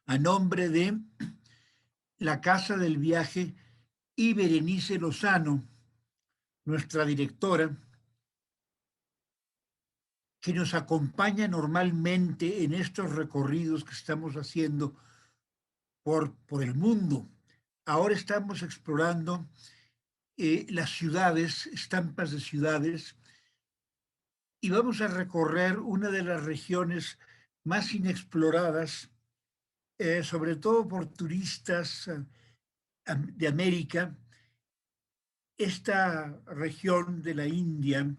a nombre de la Casa del Viaje y Berenice Lozano, nuestra directora, que nos acompaña normalmente en estos recorridos que estamos haciendo por el mundo. Ahora estamos explorando las ciudades, estampas de ciudades, y vamos a recorrer una de las regiones más inexploradas, sobre todo por turistas de América, esta región de la India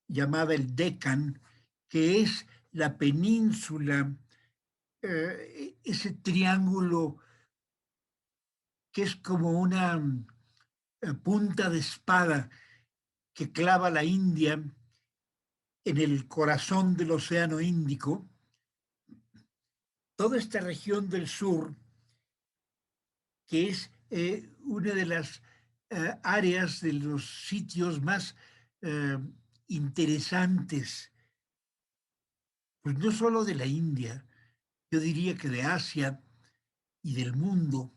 llamada el Deccan, que es la península, ese triángulo que es como una punta de espada que clava la India en el corazón del Océano Índico. Toda esta región del sur, que es una de las áreas de los sitios más eh, interesantes, pues no solo de la India, yo diría que de Asia y del mundo,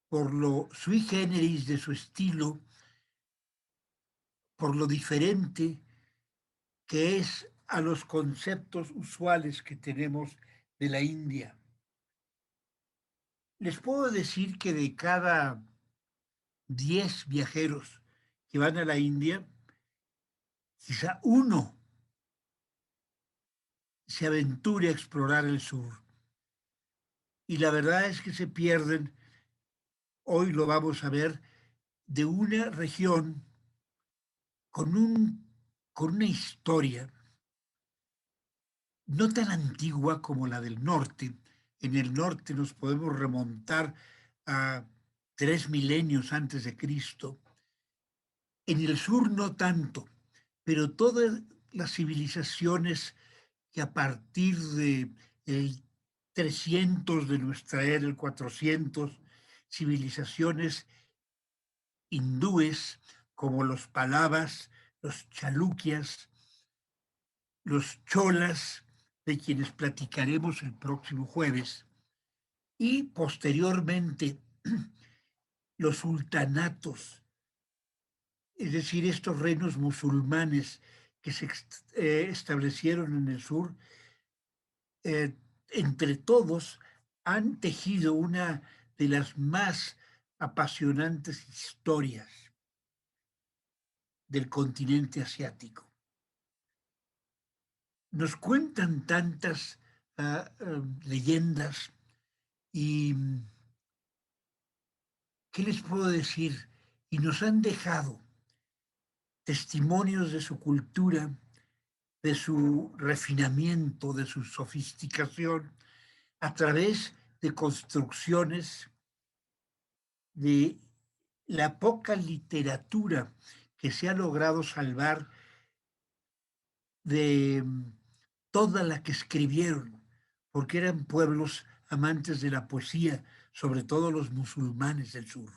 por lo sui generis de su estilo, por lo diferente que es a los conceptos usuales que tenemos de la India. Les puedo decir que de cada 10 viajeros que van a la India, quizá uno se aventure a explorar el sur. Y la verdad es que se pierden, hoy lo vamos a ver, de una región con, con una historia no tan antigua como la del norte. En el norte nos podemos remontar a 3 milenios antes de Cristo. En el sur no tanto, pero todas las civilizaciones que a partir de el 300 de nuestra era, el 400, civilizaciones hindúes como los Palavas, los Chalukyas, los Cholas, de quienes platicaremos el próximo jueves, y posteriormente los sultanatos, es decir, estos reinos musulmanes que se establecieron en el sur, eh, entre todos han tejido una de las más apasionantes historias del continente asiático. Nos cuentan tantas leyendas y, ¿qué les puedo decir? Y nos han dejado testimonios de su cultura, de su refinamiento, de su sofisticación, a través de construcciones, de la poca literatura que se ha logrado salvar de toda la que escribieron, porque eran pueblos amantes de la poesía, sobre todo los musulmanes del sur.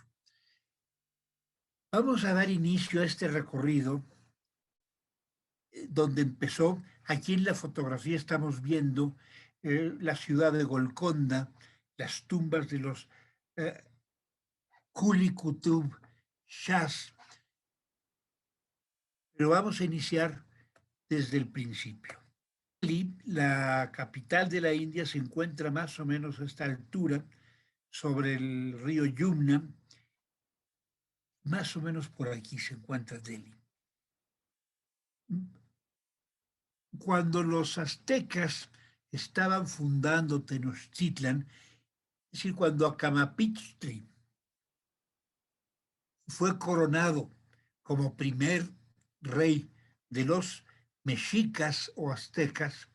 Vamos a dar inicio a este recorrido donde empezó. Aquí en la fotografía estamos viendo la ciudad de Golconda, las tumbas de los Kuli Kutub Shahs, pero vamos a iniciar desde el principio. Delhi, la capital de la India, se encuentra más o menos a esta altura, sobre el río Yumna. Más o menos por aquí se encuentra Delhi. Cuando los aztecas estaban fundando Tenochtitlan, es decir, cuando Acamapichtli fue coronado como primer rey de los mexicas o aztecas,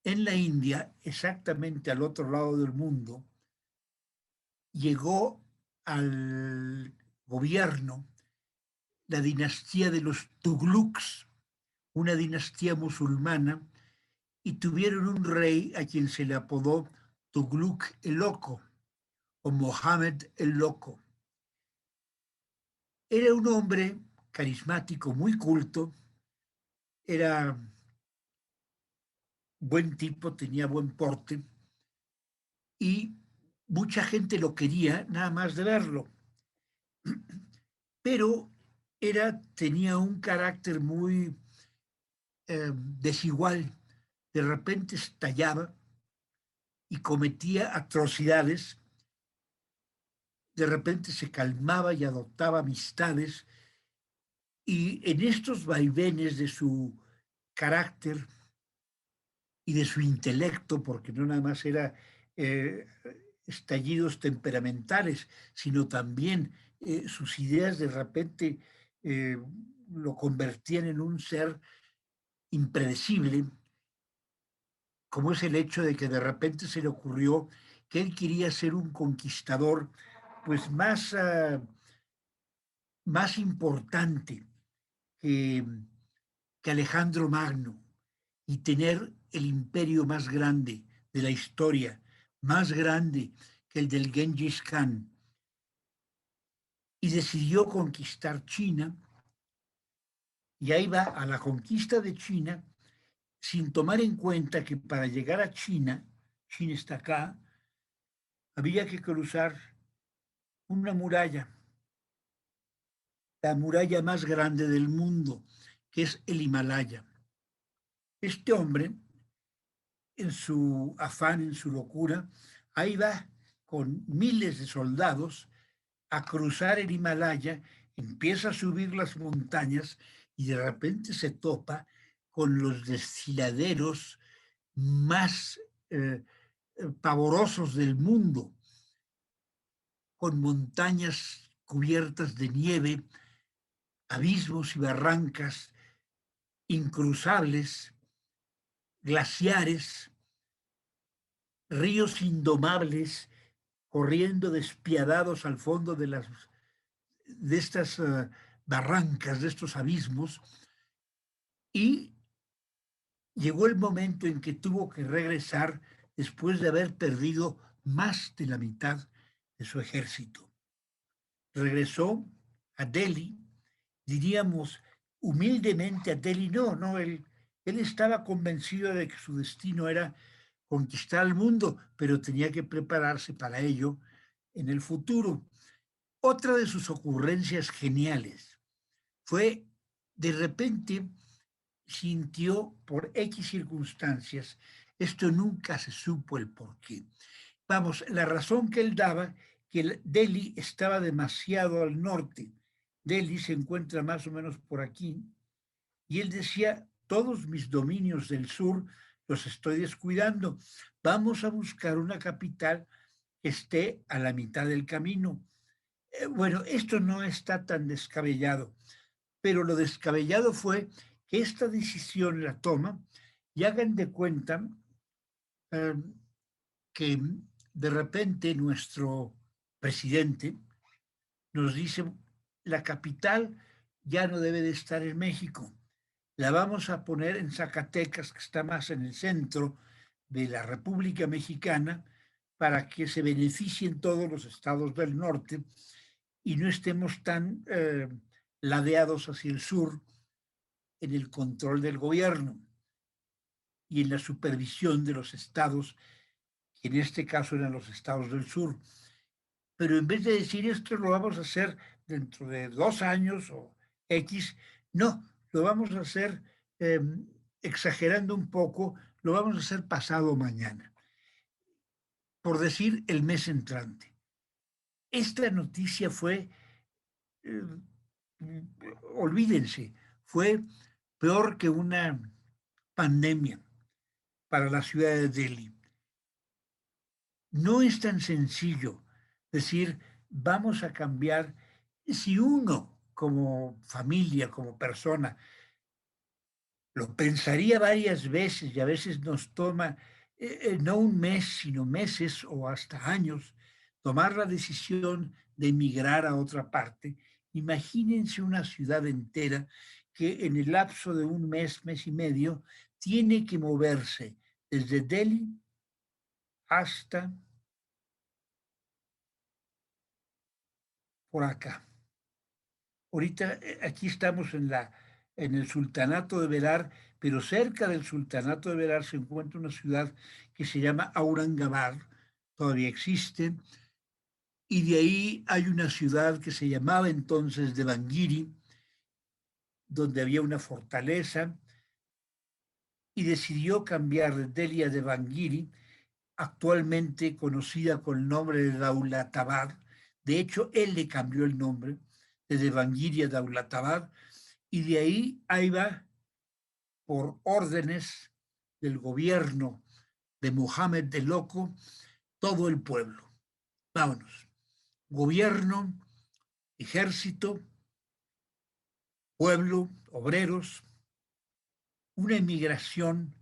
en la India, exactamente al otro lado del mundo, llegó al gobierno la dinastía de los Tugluks, una dinastía musulmana, y tuvieron un rey a quien se le apodó Tugluk el Loco o Mohammed el Loco. Era un hombre carismático, muy culto, era buen tipo, tenía buen porte, y mucha gente lo quería nada más de verlo, pero tenía un carácter muy desigual. De repente estallaba y cometía atrocidades, de repente se calmaba y adoptaba amistades, y en estos vaivenes de su carácter y de su intelecto, porque no nada más era eh, estallidos temperamentales, sino también sus ideas de repente eh, lo convertían en un ser impredecible, como es el hecho de que de repente se le ocurrió que él quería ser un conquistador pues más importante que, que Alejandro Magno y tener el imperio más grande de la historia, más grande que el del Genghis Khan, y decidió conquistar China, y ahí va a la conquista de China, sin tomar en cuenta que para llegar a China, China está acá, había que cruzar una muralla, la muralla más grande del mundo, que es el Himalaya. Este hombre, en su afán, en su locura, ahí va con miles de soldados a cruzar el Himalaya, empieza a subir las montañas y de repente se topa con los desfiladeros más pavorosos del mundo, con montañas cubiertas de nieve, abismos y barrancas incruzables, glaciares, ríos indomables corriendo despiadados al fondo de estas barrancas, de estos abismos, y llegó el momento en que tuvo que regresar después de haber perdido más de la mitad de su ejército. Regresó a Delhi, diríamos humildemente a Delhi, no, él estaba convencido de que su destino era conquistar el mundo, pero tenía que prepararse para ello en el futuro. Otra de sus ocurrencias geniales fue, de repente, sintió por X circunstancias, esto nunca se supo el por qué. Vamos, la razón que él daba, que Delhi estaba demasiado al norte. Delhi se encuentra más o menos por aquí, y él decía, todos mis dominios del sur los estoy descuidando. Vamos a buscar una capital que esté a la mitad del camino. Bueno, esto no está tan descabellado, pero lo descabellado fue que esta decisión la toma y hagan de cuenta eh, que de repente nuestro presidente nos dice, la capital ya no debe de estar en México, la vamos a poner en Zacatecas, que está más en el centro de la República Mexicana, para que se beneficien todos los estados del norte y no estemos tan ladeados hacia el sur en el control del gobierno y en la supervisión de los estados, que en este caso eran los estados del sur. Pero en vez de decir esto lo vamos a hacer dentro de 2 años o X, no, lo vamos a hacer exagerando un poco, lo vamos a hacer pasado mañana, por decir el mes entrante. Esta noticia fue, eh, olvídense, fue peor que una pandemia para la ciudad de Delhi. No es tan sencillo decir, vamos a cambiar. Si uno como familia, como persona, lo pensaría varias veces y a veces nos toma no un mes, sino meses o hasta años tomar la decisión de emigrar a otra parte. Imagínense una ciudad entera que en el lapso de un mes, mes y medio, tiene que moverse desde Delhi hasta por acá. Ahorita aquí estamos en el Sultanato de Berar, pero cerca del Sultanato de Berar se encuentra una ciudad que se llama Aurangabad, todavía existe, y de ahí hay una ciudad que se llamaba entonces Devangiri, donde había una fortaleza, y decidió cambiar de Delhi a Devangiri, actualmente conocida con el nombre de Daulatabad. De hecho, él le cambió el nombre de Devangiri a Daulatabad, y de ahí va por órdenes del gobierno de Mohammed de Loco, todo el pueblo. Vámonos. Gobierno, ejército, pueblo, obreros, una emigración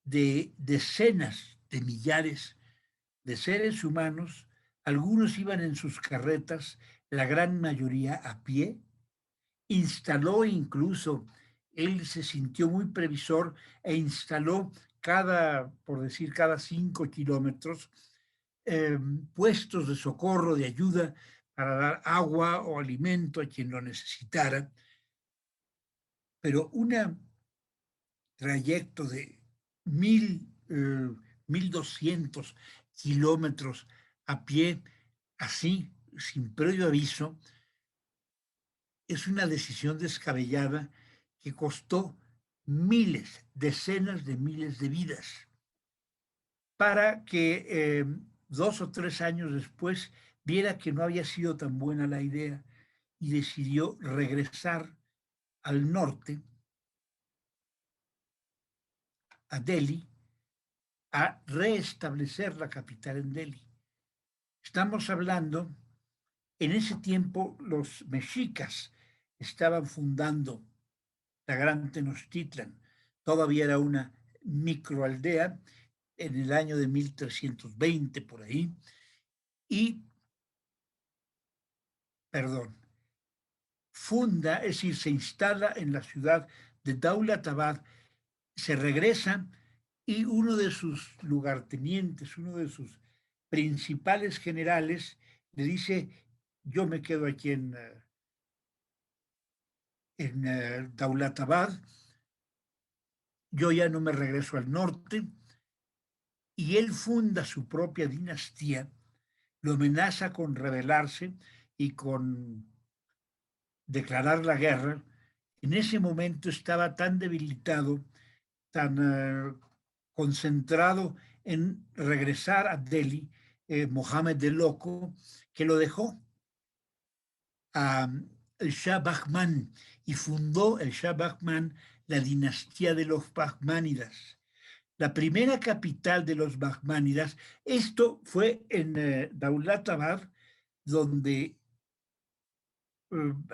de decenas de millares de seres humanos. Algunos iban en sus carretas, la gran mayoría a pie. Instaló incluso, él se sintió muy previsor e instaló por decir, cada 5 kilómetros, puestos de socorro, de ayuda para dar agua o alimento a quien lo necesitara. Pero un trayecto de 1,200 kilómetros a pie, así, sin previo aviso, es una decisión descabellada que costó miles, decenas de miles de vidas, para que 2 o 3 años después viera que no había sido tan buena la idea y decidió regresar al norte, a Delhi, a reestablecer la capital en Delhi. Estamos hablando, en ese tiempo los mexicas estaban fundando la Gran Tenochtitlan. Todavía era una microaldea en el año de 1320 por ahí. Y, perdón, funda, es decir, se instala en la ciudad de Daulatabad, se regresa y uno de sus lugartenientes, uno de sus principales generales, le dice: yo me quedo aquí en Daulatabad, yo ya no me regreso al norte, y él funda su propia dinastía, lo amenaza con rebelarse y con declarar la guerra. En ese momento estaba tan debilitado, tan concentrado en regresar a Delhi, Mohammed de Loco, que lo dejó a el Shah Bahman y fundó el Shah Bahman la dinastía de los Bahmánidas. La primera capital de los Bahmánidas, esto fue en Daulatabad, donde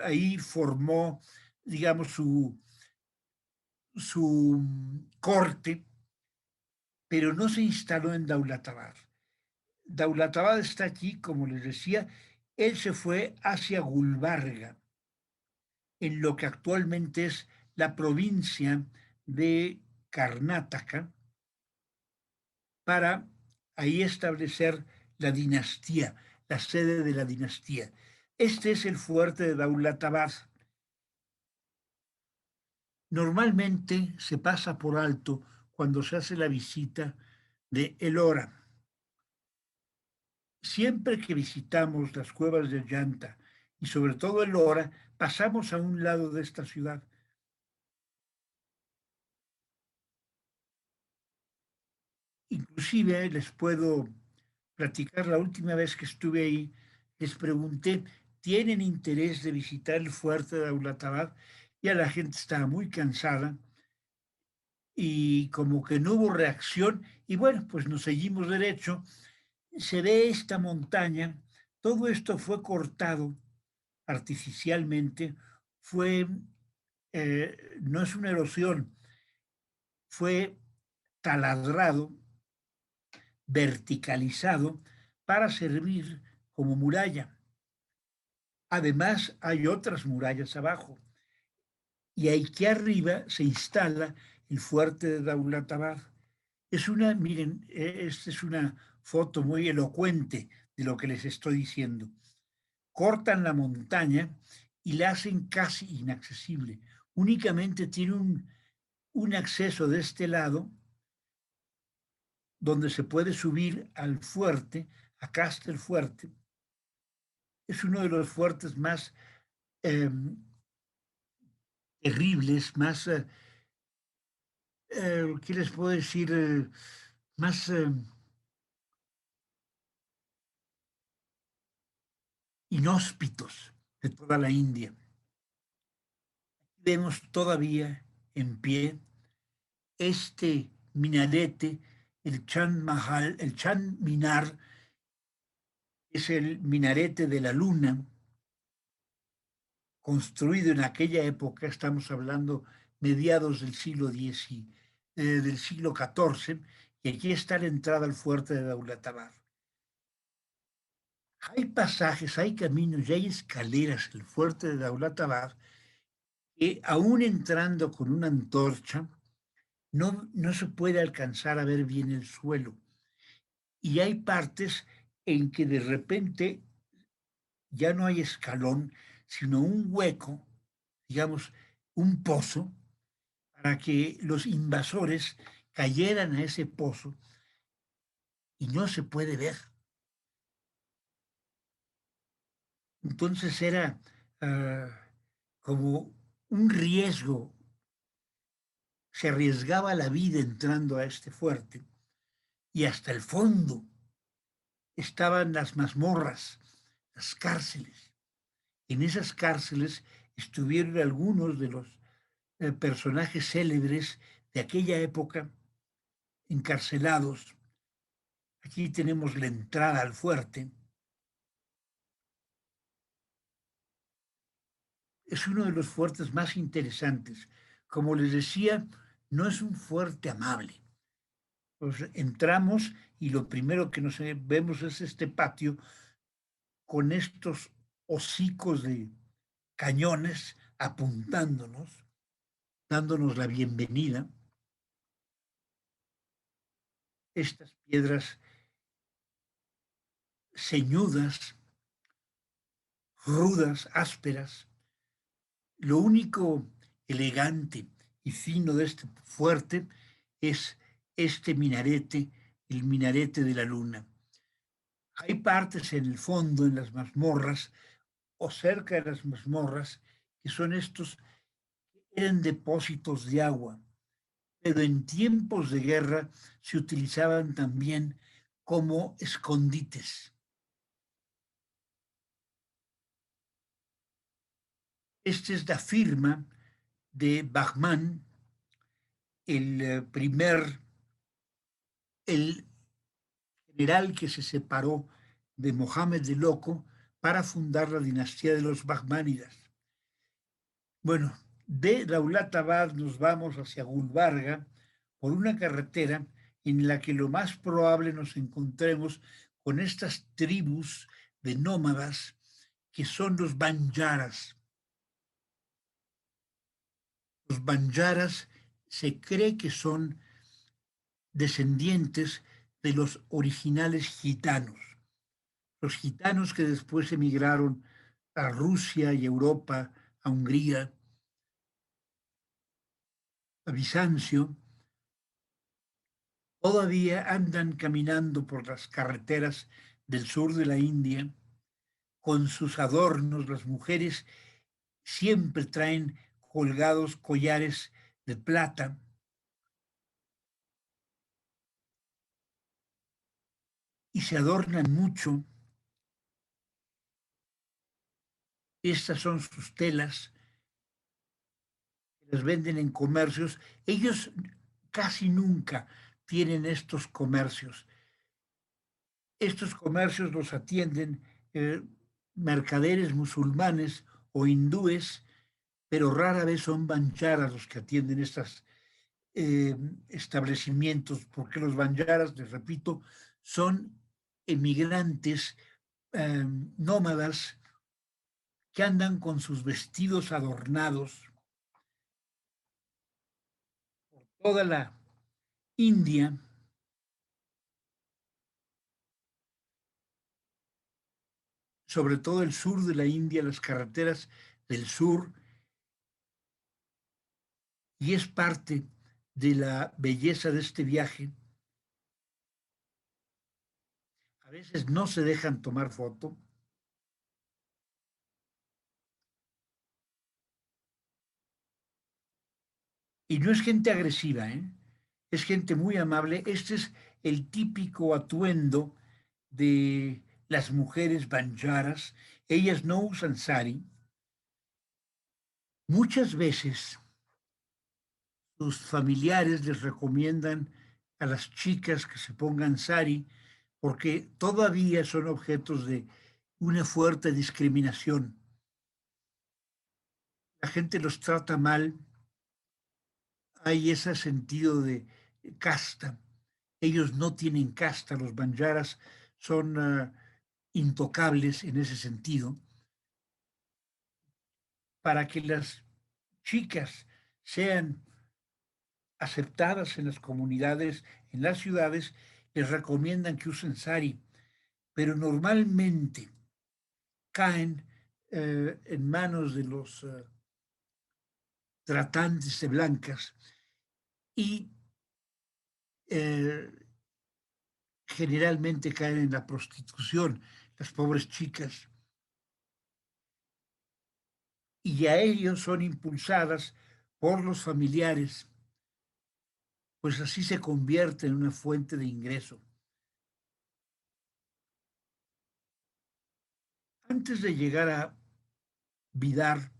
ahí formó, digamos, su corte, pero no se instaló en Daulatabad. Daulatabad está aquí, como les decía, él se fue hacia Gulbarga, en lo que actualmente es la provincia de Karnataka, para ahí establecer la dinastía, la sede de la dinastía. Este es el fuerte de Daulatabad. Normalmente se pasa por alto cuando se hace la visita de Ellora. Siempre que visitamos las cuevas de Llanta y sobre todo Ellora, pasamos a un lado de esta ciudad. Inclusive les puedo platicar, la última vez que estuve ahí, les pregunté: ¿tienen interés de visitar el fuerte de Daulatabad? Ya la gente estaba muy cansada y como que no hubo reacción, y bueno, pues nos seguimos derecho. Se ve esta montaña, todo esto fue cortado artificialmente, fue, no es una erosión, fue taladrado, verticalizado para servir como muralla. Además, hay otras murallas abajo. Y aquí arriba se instala el fuerte de Daulatabad. Miren, esta es una foto muy elocuente de lo que les estoy diciendo. Cortan la montaña y la hacen casi inaccesible. Únicamente tiene un acceso de este lado donde se puede subir al fuerte, acá está el fuerte. Es uno de los fuertes más eh, terribles, más, ¿qué les puedo decir? Más inhóspitos de toda la India. Vemos todavía en pie este minarete, el Chand Mahal, el Chand Minar, es el minarete de la luna, construido en aquella época, estamos hablando mediados del siglo X, del siglo XIV, y aquí está la entrada al fuerte de Daulatabad. Hay pasajes, hay caminos y hay escaleras el fuerte de Daulatabad que aún entrando con una antorcha, no se puede alcanzar a ver bien el suelo. Y hay partes en que de repente ya no hay escalón, sino un hueco, digamos, un pozo, para que los invasores cayeran a ese pozo y no se puede ver. Entonces era como un riesgo, se arriesgaba la vida entrando a este fuerte y hasta el fondo estaban las mazmorras, las cárceles. En esas cárceles estuvieron algunos de los personajes célebres de aquella época encarcelados. Aquí tenemos la entrada al fuerte. Es uno de los fuertes más interesantes. Como les decía, no es un fuerte amable. Pues entramos y lo primero que nos vemos es este patio con estos hocicos de cañones apuntándonos, dándonos la bienvenida. Estas piedras ceñudas, rudas, ásperas. Lo único elegante y fino de este fuerte es este minarete, el minarete de la luna. Hay partes en el fondo, en las mazmorras o cerca de las mazmorras, que son estos, eran depósitos de agua, pero en tiempos de guerra se utilizaban también como escondites. Esta es la firma de Bahman, el el general que se separó de Mohammed de Loco para fundar la dinastía de los Bahmánidas. Bueno, de Daulatabad nos vamos hacia Gulbarga por una carretera en la que lo más probable nos encontremos con estas tribus de nómadas que son los banjaras. Los banjaras se cree que son descendientes de los originales gitanos. Los gitanos que después emigraron a Rusia y Europa, a Hungría, a Bizancio, todavía andan caminando por las carreteras del sur de la India con sus adornos. Las mujeres siempre traen colgados collares de plata y se adornan mucho. Estas son sus telas, las venden en comercios. Ellos casi nunca tienen estos comercios. Estos comercios los atienden mercaderes musulmanes o hindúes, pero rara vez son banjaras los que atienden estos establecimientos, porque los banjaras, les repito, son emigrantes nómadas que andan con sus vestidos adornados por toda la India, sobre todo el sur de la India, las carreteras del sur, y es parte de la belleza de este viaje a veces no se dejan tomar foto. Y no es gente agresiva, ¿eh? Es gente muy amable. Este es el típico atuendo de las mujeres banjaras. Ellas no usan sari. Muchas veces sus familiares les recomiendan a las chicas que se pongan sari porque todavía son objetos de una fuerte discriminación. La gente los trata mal, hay ese sentido de casta. Ellos no tienen casta, los banjaras son intocables en ese sentido. Para que las chicas sean aceptadas en las comunidades, en las ciudades, les recomiendan que usen sari, pero normalmente caen en manos de los tratantes de blancas y eh, generalmente caen en la prostitución, las pobres chicas, y a ellos son impulsadas por los familiares, pues así se convierte en una fuente de ingreso. Antes de llegar a Bidar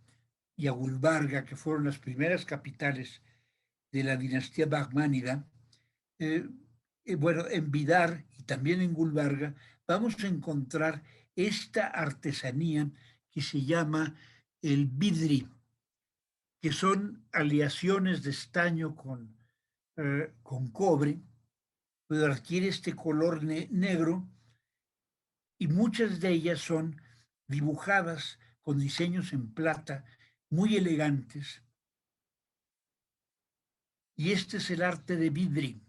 y a Gulbarga, que fueron las primeras capitales de la dinastía Bahmánida, eh, bueno, en Bidar y también en Gulbarga vamos a encontrar esta artesanía que se llama el bidri, que son aleaciones de estaño con cobre, pero adquiere este color negro y muchas de ellas son dibujadas con diseños en plata muy elegantes. Y este es el arte de Vidri.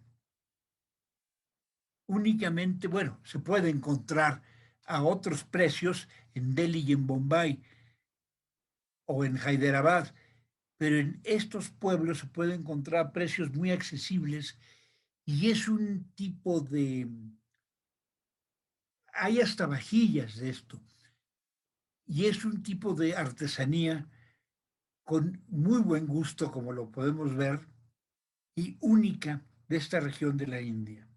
Únicamente, bueno, se puede encontrar a otros precios en Delhi y en Bombay o en Hyderabad, pero en estos pueblos se puede encontrar precios muy accesibles y es un tipo de... Hay hasta vajillas de esto y es un tipo de artesanía con muy buen gusto, como lo podemos ver, y única de esta región de la India.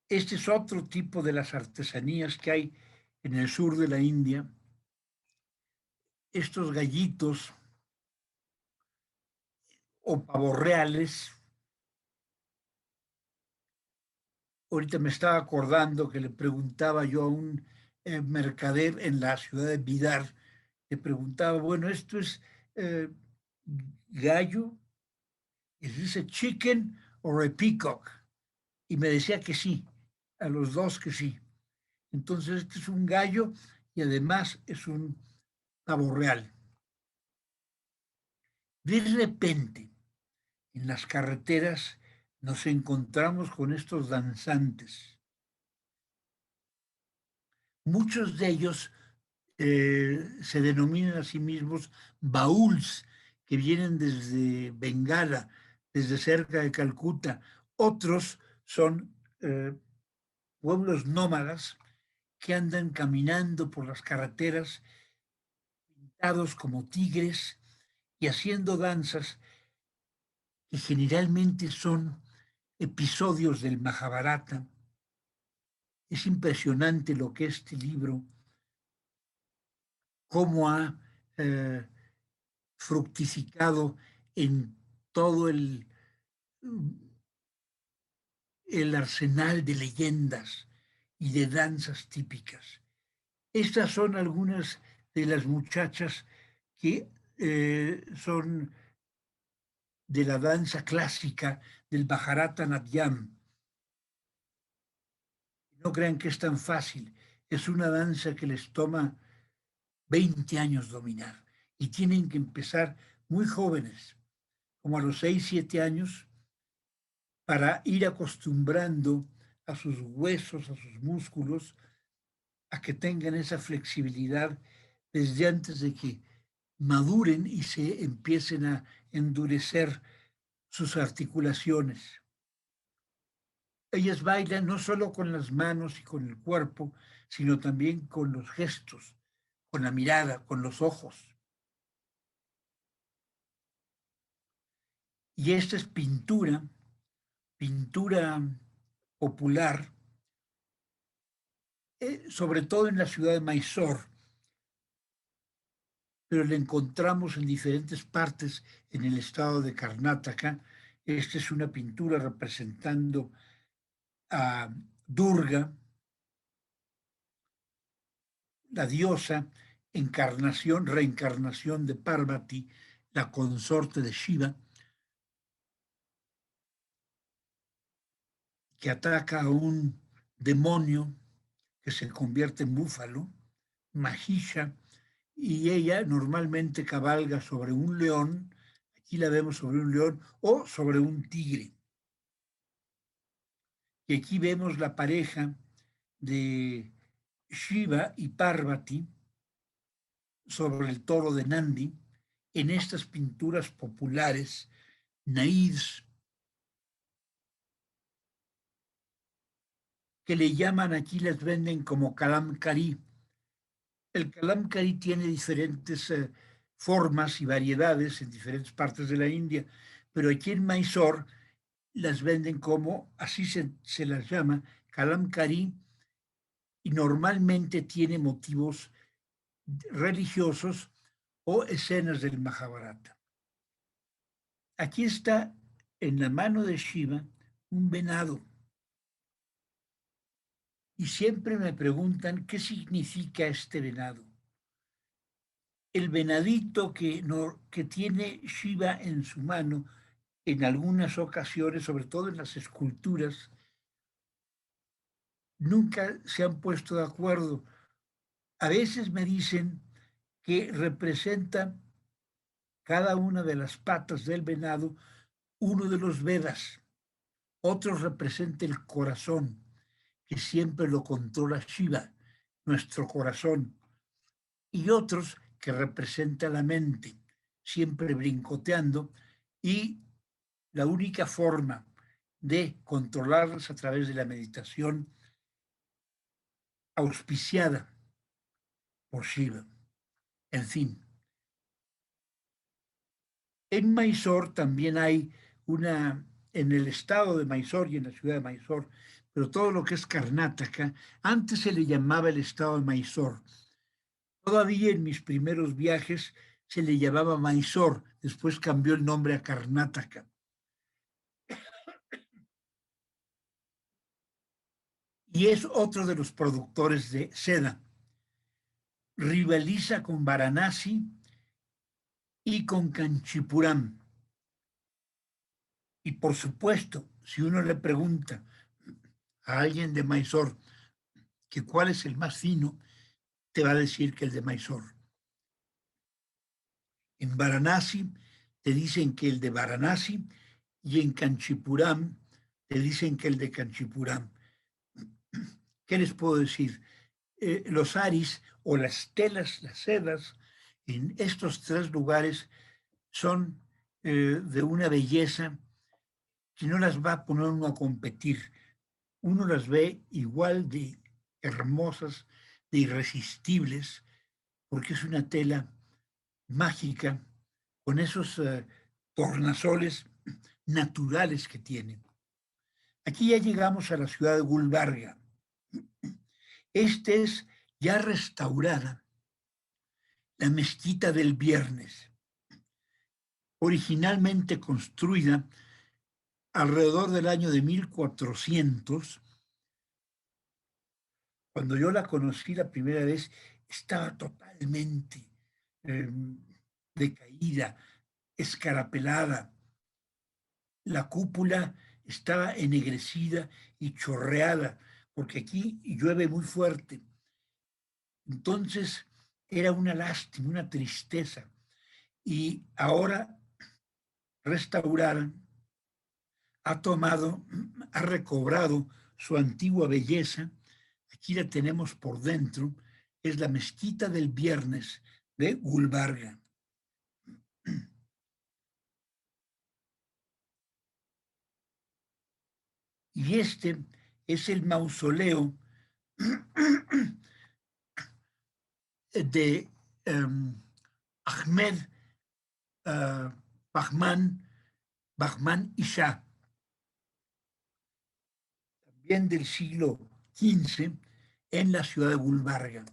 Este es otro tipo de las artesanías que hay en el sur de la India. Estos gallitos o pavos reales. Ahorita me estaba acordando que le preguntaba yo a un mercader en la ciudad de Bidar, le preguntaba, bueno, esto es eh, gallo, ¿es dice chicken or a peacock? Y me decía que sí, a los dos que sí. Entonces, este es un gallo y además es un pavo real. De repente, en las carreteras nos encontramos con estos danzantes. Muchos de ellos se denominan a sí mismos baúls, que vienen desde Bengala, desde cerca de Calcuta. Otros son pueblos nómadas que andan caminando por las carreteras pintados como tigres y haciendo danzas que generalmente son episodios del Mahabharata. Es impresionante lo que este libro, cómo ha eh, fructificado en todo el arsenal de leyendas y de danzas típicas. Estas son algunas de las muchachas que son de la danza clásica del Bharata Natyam. No crean que es tan fácil. Es una danza que les toma 20 años dominar y tienen que empezar muy jóvenes, como a los 6 7 años, para ir acostumbrando a sus huesos, a sus músculos, a que tengan esa flexibilidad desde antes de que maduren y se empiecen a endurecer sus articulaciones. Ellas bailan no solo con las manos y con el cuerpo, sino también con los gestos, con la mirada, con los ojos. Y esta es pintura popular, sobre todo en la ciudad de Mysore, pero la encontramos en diferentes partes en el estado de Karnataka. Esta es una pintura representando a Durga, la diosa, encarnación, reencarnación de Parvati, la consorte de Shiva, que ataca a un demonio que se convierte en búfalo, Mahisha, y ella normalmente cabalga sobre un león, aquí la vemos sobre un león, o sobre un tigre. Y aquí vemos la pareja de Shiva y Parvati sobre el toro de Nandi en estas pinturas populares, naives, que le llaman, aquí las venden como kalamkari. El kalamkari tiene diferentes formas y variedades en diferentes partes de la India, pero aquí en Mysore las venden como, así se las llama, kalamkari, y normalmente tiene motivos religiosos o escenas del Mahabharata. Aquí está en la mano de Shiva un venado. Y siempre me preguntan qué significa este venado. El venadito que tiene Shiva en su mano en algunas ocasiones, sobre todo en las esculturas, nunca se han puesto de acuerdo. A veces me dicen que representa cada una de las patas del venado uno de los Vedas. Otros representa el corazón, que siempre lo controla Shiva, nuestro corazón. Y otros que representa la mente, siempre brincoteando, y la única forma de controlarlas a través de la meditación auspiciada por Shiva. En fin, en Mysore también hay en el estado de Mysore y en la ciudad de Mysore, pero todo lo que es Karnataka, antes se le llamaba el estado de Mysore. Todavía en mis primeros viajes se le llamaba Mysore, después cambió el nombre a Karnataka. Y es otro de los productores de seda. Rivaliza con Varanasi y con Kanchipuram. Y por supuesto, si uno le pregunta a alguien de Mysore que cuál es el más fino, te va a decir que el de Mysore. En Varanasi te dicen que el de Varanasi y en Kanchipuram te dicen que el de Kanchipuram. ¿Qué les puedo decir? Los aris o las telas, las sedas, en estos tres lugares son de una belleza que no las va a poner uno a competir. Uno las ve igual de hermosas, de irresistibles, porque es una tela mágica con esos tornasoles naturales que tiene. Aquí ya llegamos a la ciudad de Gulbarga. Este es ya restaurada la mezquita del Viernes, originalmente construida alrededor del año de 1400. Cuando yo la conocí la primera vez, estaba totalmente eh, decaída, escarapelada. La cúpula estaba ennegrecida y chorreada, porque aquí llueve muy fuerte. Entonces era una lástima, una tristeza. Y ahora restauraron, ha recobrado su antigua belleza. Aquí la tenemos por dentro. Es la mezquita del Viernes de Gulbarga. Y este es el mausoleo de Ahmed Bahman, Bahman Isha, también del siglo XV, en la ciudad de Gulbarga.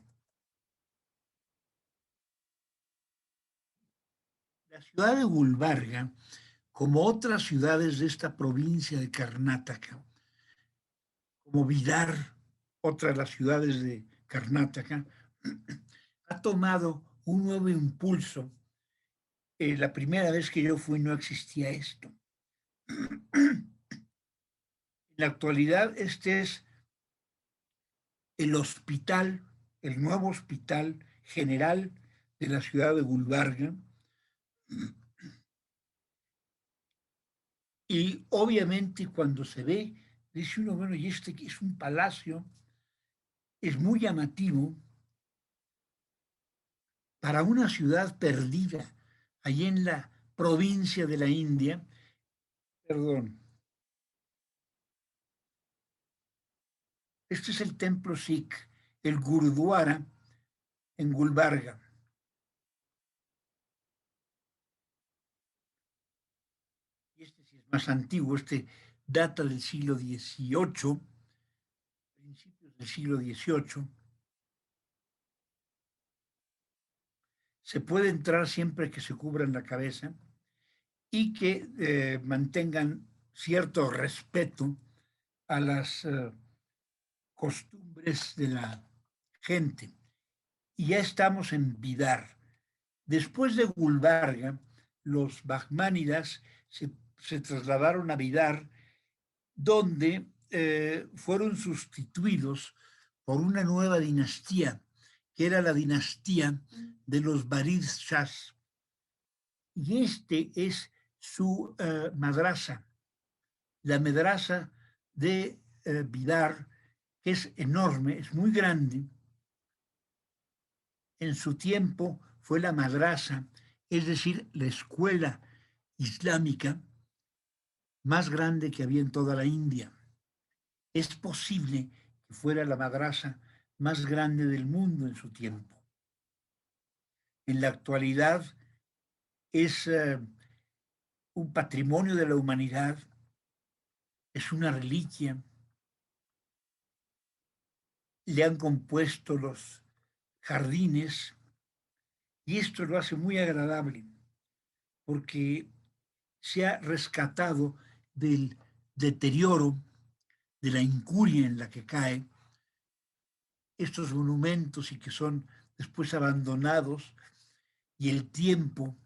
La ciudad de Gulbarga, como otras ciudades de esta provincia de Karnataka, como Bidar, otra de las ciudades de Karnataka, ha tomado un nuevo impulso. La primera vez que yo fui no existía esto. En la actualidad este es el hospital, el nuevo hospital general de la ciudad de Gulbarga. Y obviamente cuando se ve, dice uno, bueno, y este que es un palacio, es muy llamativo para una ciudad perdida, allí en la provincia de la India, perdón, este es el templo Sikh, el Gurudwara en Gulbarga. Y este sí es más antiguo, este data del siglo XVIII, principios del siglo XVIII. Se puede entrar siempre que se cubran la cabeza y que mantengan cierto respeto a las costumbres de la gente. Y ya estamos en Vidar. Después de Gulbarga, los Bahmánidas se trasladaron a Vidar, donde fueron sustituidos por una nueva dinastía, que era la dinastía de los Barid Shahs. Y este es su madrasa, la madrasa de Vidar, que es enorme, es muy grande. En su tiempo fue la madrasa, es decir, la escuela islámica más grande que había en toda la India. Es posible que fuera la madrasa más grande del mundo en su tiempo. En la actualidad es un patrimonio de la humanidad, es una reliquia. Le han compuesto los jardines y esto lo hace muy agradable porque se ha rescatado del deterioro, de la incuria en la que cae estos monumentos y que son después abandonados y el tiempo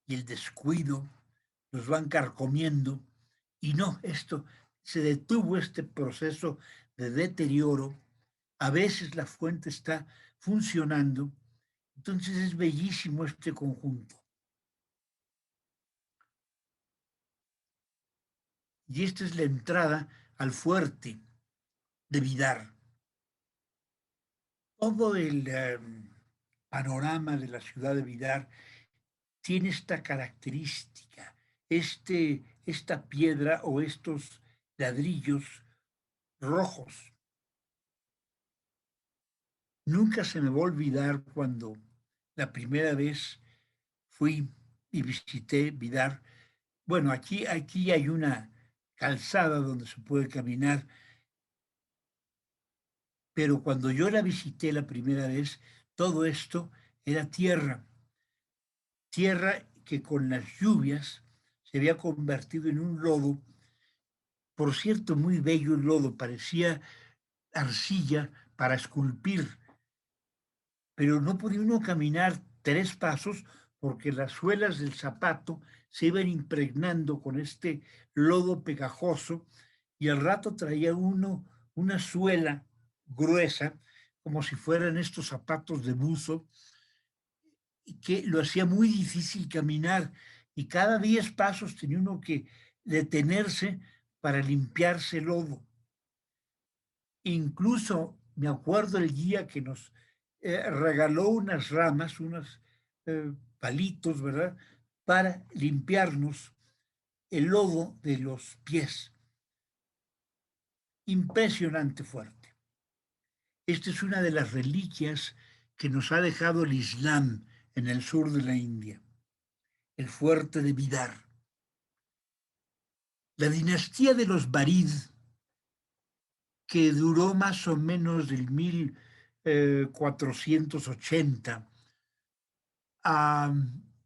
y el descuido los van carcomiendo. Y no, esto se detuvo este proceso de deterioro. A veces la fuente está funcionando. Entonces es bellísimo este conjunto. Y esta es la entrada al fuerte de Vidar. Todo el panorama de la ciudad de Vidar tiene esta característica, esta piedra o estos ladrillos rojos. Nunca se me va a olvidar cuando la primera vez fui y visité Vidar. Bueno, aquí hay una calzada donde se puede caminar, pero cuando yo la visité la primera vez, todo esto era tierra, tierra que con las lluvias se había convertido en un lodo. Por cierto, muy bello el lodo, parecía arcilla para esculpir, pero no podía uno caminar 3 pasos porque las suelas del zapato se iban impregnando con este lodo pegajoso y al rato traía uno una suela gruesa, como si fueran estos zapatos de buzo, y que lo hacía muy difícil caminar. Y cada 10 pasos tenía uno que detenerse para limpiarse el lodo. Incluso me acuerdo el guía que nos regaló unas ramas, unos palitos, ¿verdad? Para limpiarnos el lodo de los pies. impresionante fuerte. Esta es una de las reliquias que nos ha dejado el Islam en el sur de la India, el fuerte de Bidar. La dinastía de los Barid, que duró más o menos del 1480 a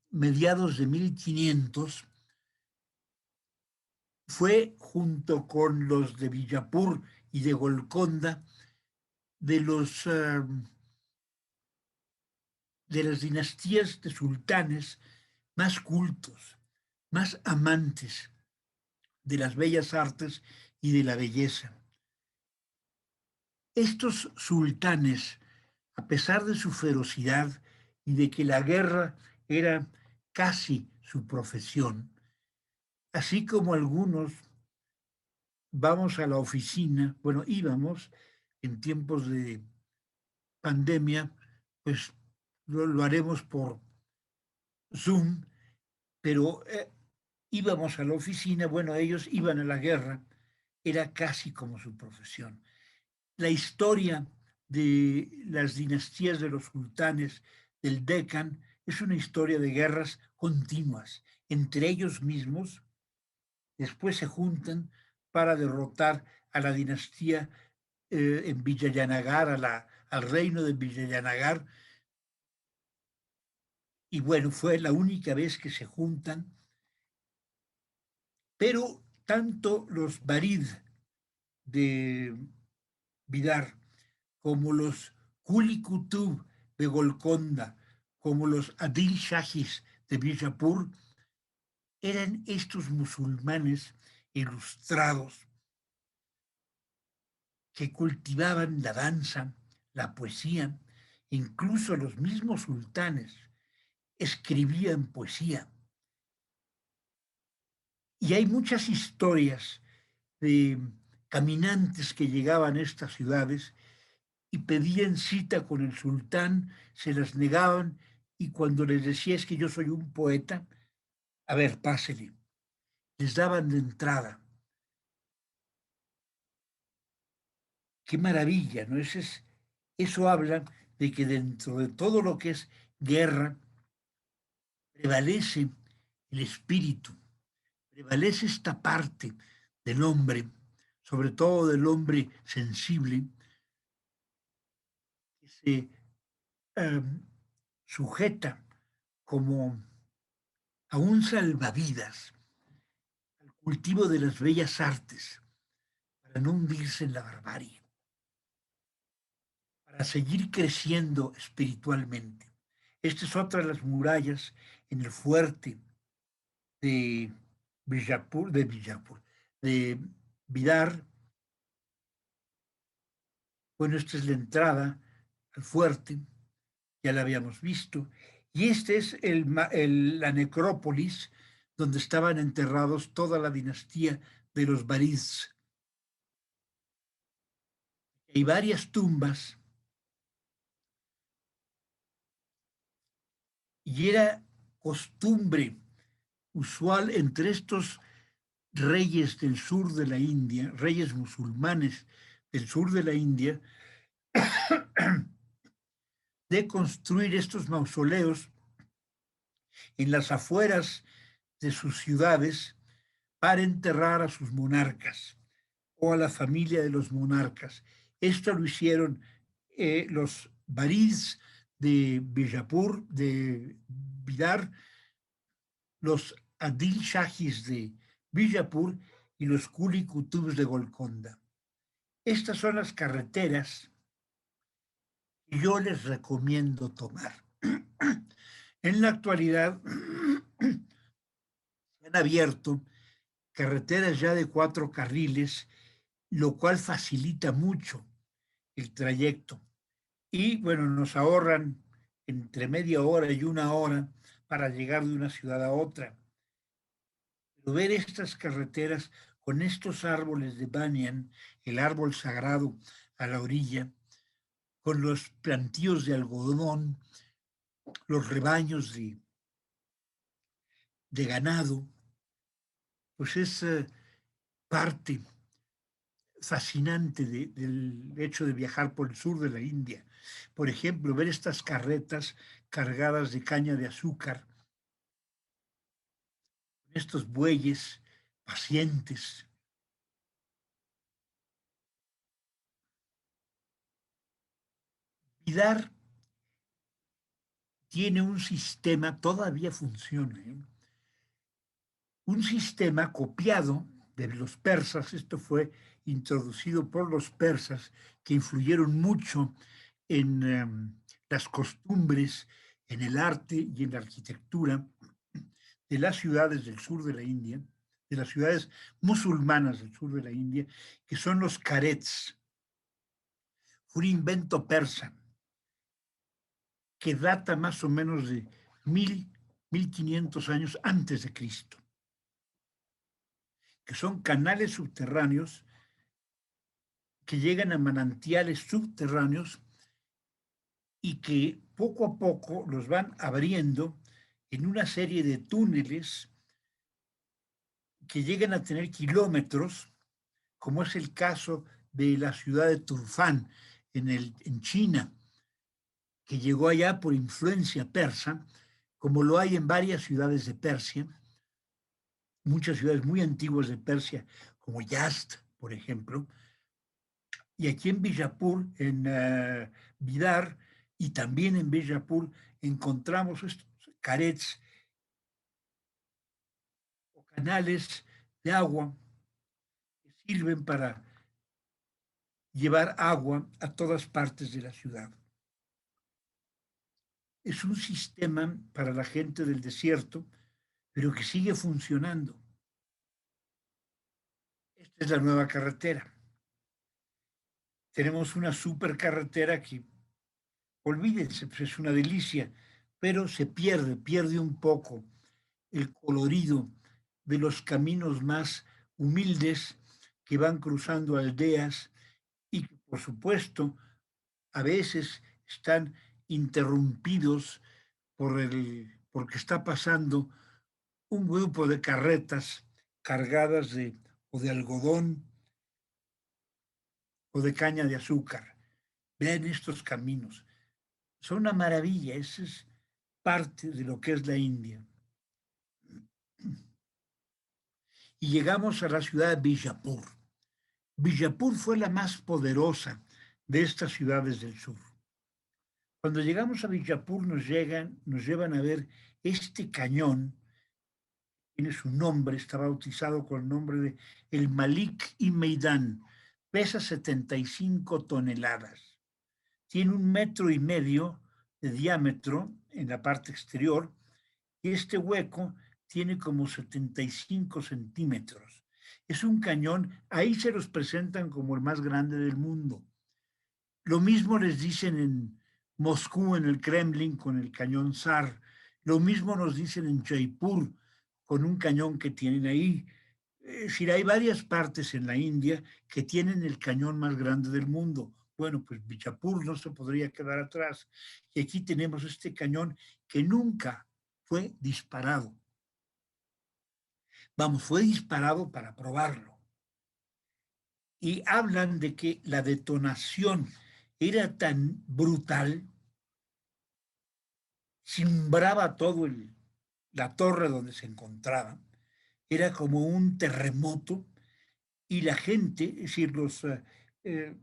mediados de 1500, fue junto con los de Villapur y de Golconda de de las dinastías de sultanes más cultos, más amantes de las bellas artes y de la belleza. Estos sultanes, a pesar de su ferocidad y de que la guerra era casi su profesión, así como algunos vamos a la oficina, bueno, íbamos en tiempos de pandemia, pues lo haremos por Zoom, pero íbamos a la oficina, bueno, ellos iban a la guerra, era casi como su profesión. La historia de las dinastías de los sultanes del Deccan es una historia de guerras continuas entre ellos mismos. Después se juntan para derrotar a la dinastía en Vijayanagar, al reino de Vijayanagar. Y bueno, fue la única vez que se juntan, pero tanto los Barid de Vidar como los Kuli Kutub de Golconda, como los Adil Shahis de Bijapur, eran estos musulmanes ilustrados que cultivaban la danza, la poesía, incluso los mismos sultanes escribían poesía. Y hay muchas historias de caminantes que llegaban a estas ciudades y pedían cita con el sultán, se las negaban y cuando les decía es que yo soy un poeta, a ver, pásele, les daban de entrada. Qué maravilla, ¿no? Eso habla de que dentro de todo lo que es guerra, prevalece el espíritu, prevalece esta parte del hombre, sobre todo del hombre sensible, que se eh, sujeta como a un salvavidas al cultivo de las bellas artes, para no hundirse en la barbarie, para seguir creciendo espiritualmente. Esta es otra de las murallas en el fuerte de Bijapur, de Vidar. Bueno, esta es la entrada al fuerte, ya la habíamos visto, y esta es la necrópolis donde estaban enterrados toda la dinastía de los Barids. Hay varias tumbas y era costumbre usual entre estos reyes del sur de la India, reyes musulmanes del sur de la India, de construir estos mausoleos en las afueras de sus ciudades para enterrar a sus monarcas o a la familia de los monarcas. Esto lo hicieron los Barids de Bijapur, de Bidar, los Adil Shahis de Bijapur y los Kuli Kutubs de Golconda. Estas son las carreteras que yo les recomiendo tomar. En la actualidad se han abierto carreteras ya de 4 carriles, lo cual facilita mucho el trayecto. Y bueno, nos ahorran entre media hora y 1 hora para llegar de una ciudad a otra. Pero ver estas carreteras con estos árboles de banyan, el árbol sagrado a la orilla, con los plantíos de algodón, los rebaños ganado, pues es parte fascinante del hecho de viajar por el sur de la India. Por ejemplo, ver estas carretas cargadas de caña de azúcar, estos bueyes pacientes. Bidar tiene un sistema, todavía funciona, ¿eh? Un sistema copiado de los persas. Esto fue introducido por los persas, que influyeron mucho en las costumbres, en el arte y en la arquitectura de las ciudades del sur de la India, de las ciudades musulmanas del sur de la India, que son los carets. Fue un invento persa que data más o menos de 1500 años antes de Cristo, que son canales subterráneos que llegan a manantiales subterráneos y que poco a poco los van abriendo en una serie de túneles que llegan a tener kilómetros, como es el caso de la ciudad de Turfán en China, que llegó allá por influencia persa, como lo hay en varias ciudades de Persia, muchas ciudades muy antiguas de Persia, como Yazd, por ejemplo, y aquí en Bijapur, en Bidar, y también en Bijapur, encontramos estos carets o canales de agua que sirven para llevar agua a todas partes de la ciudad. Es un sistema para la gente del desierto, pero que sigue funcionando. Esta es la nueva carretera. Tenemos una supercarretera que, olvídense, pues es una delicia, pero se pierde un poco el colorido de los caminos más humildes que van cruzando aldeas y que, por supuesto, a veces están interrumpidos porque está pasando un grupo de carretas cargadas o de algodón o de caña de azúcar. Vean estos caminos. Son una maravilla. Esa es parte de lo que es la India. Y llegamos a la ciudad de Bijapur. Bijapur fue la más poderosa de estas ciudades del sur. Cuando llegamos a Bijapur nos llevan a ver este cañón, tiene su nombre, está bautizado con el nombre de el Malik y Meidán, pesa 75 toneladas, tiene 1,5 metros de diámetro en la parte exterior y este hueco tiene como 75 centímetros. Es un cañón, ahí se los presentan como el más grande del mundo. Lo mismo les dicen en Moscú, en el Kremlin, con el cañón Zar. Lo mismo nos dicen en Jaipur, con un cañón que tienen ahí. Es decir, hay varias partes en la India que tienen el cañón más grande del mundo. Bueno, pues Bijapur no se podría quedar atrás. Y aquí tenemos este cañón que nunca fue disparado. Vamos, fue disparado para probarlo. Y hablan de que la detonación era tan brutal, cimbraba la torre donde se encontraba, era como un terremoto y la gente, es decir, los eh,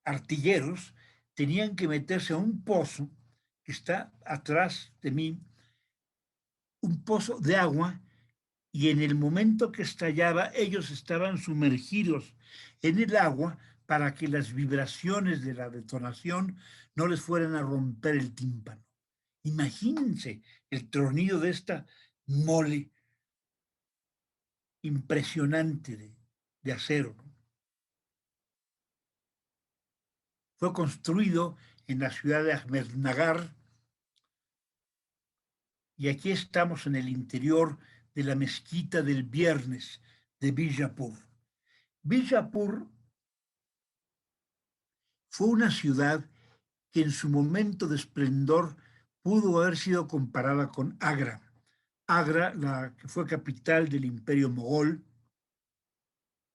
artilleros, tenían que meterse a un pozo que está atrás de mí, un pozo de agua, y en el momento que estallaba, ellos estaban sumergidos en el agua para que las vibraciones de la detonación no les fueran a romper el tímpano. Imagínense el tronido de esta mole impresionante de acero. Fue construido en la ciudad de Ahmednagar y aquí estamos en el interior de la mezquita del Viernes de Bijapur. Bijapur fue una ciudad que en su momento de esplendor pudo haber sido comparada con Agra. Agra, la que fue capital del Imperio Mogol,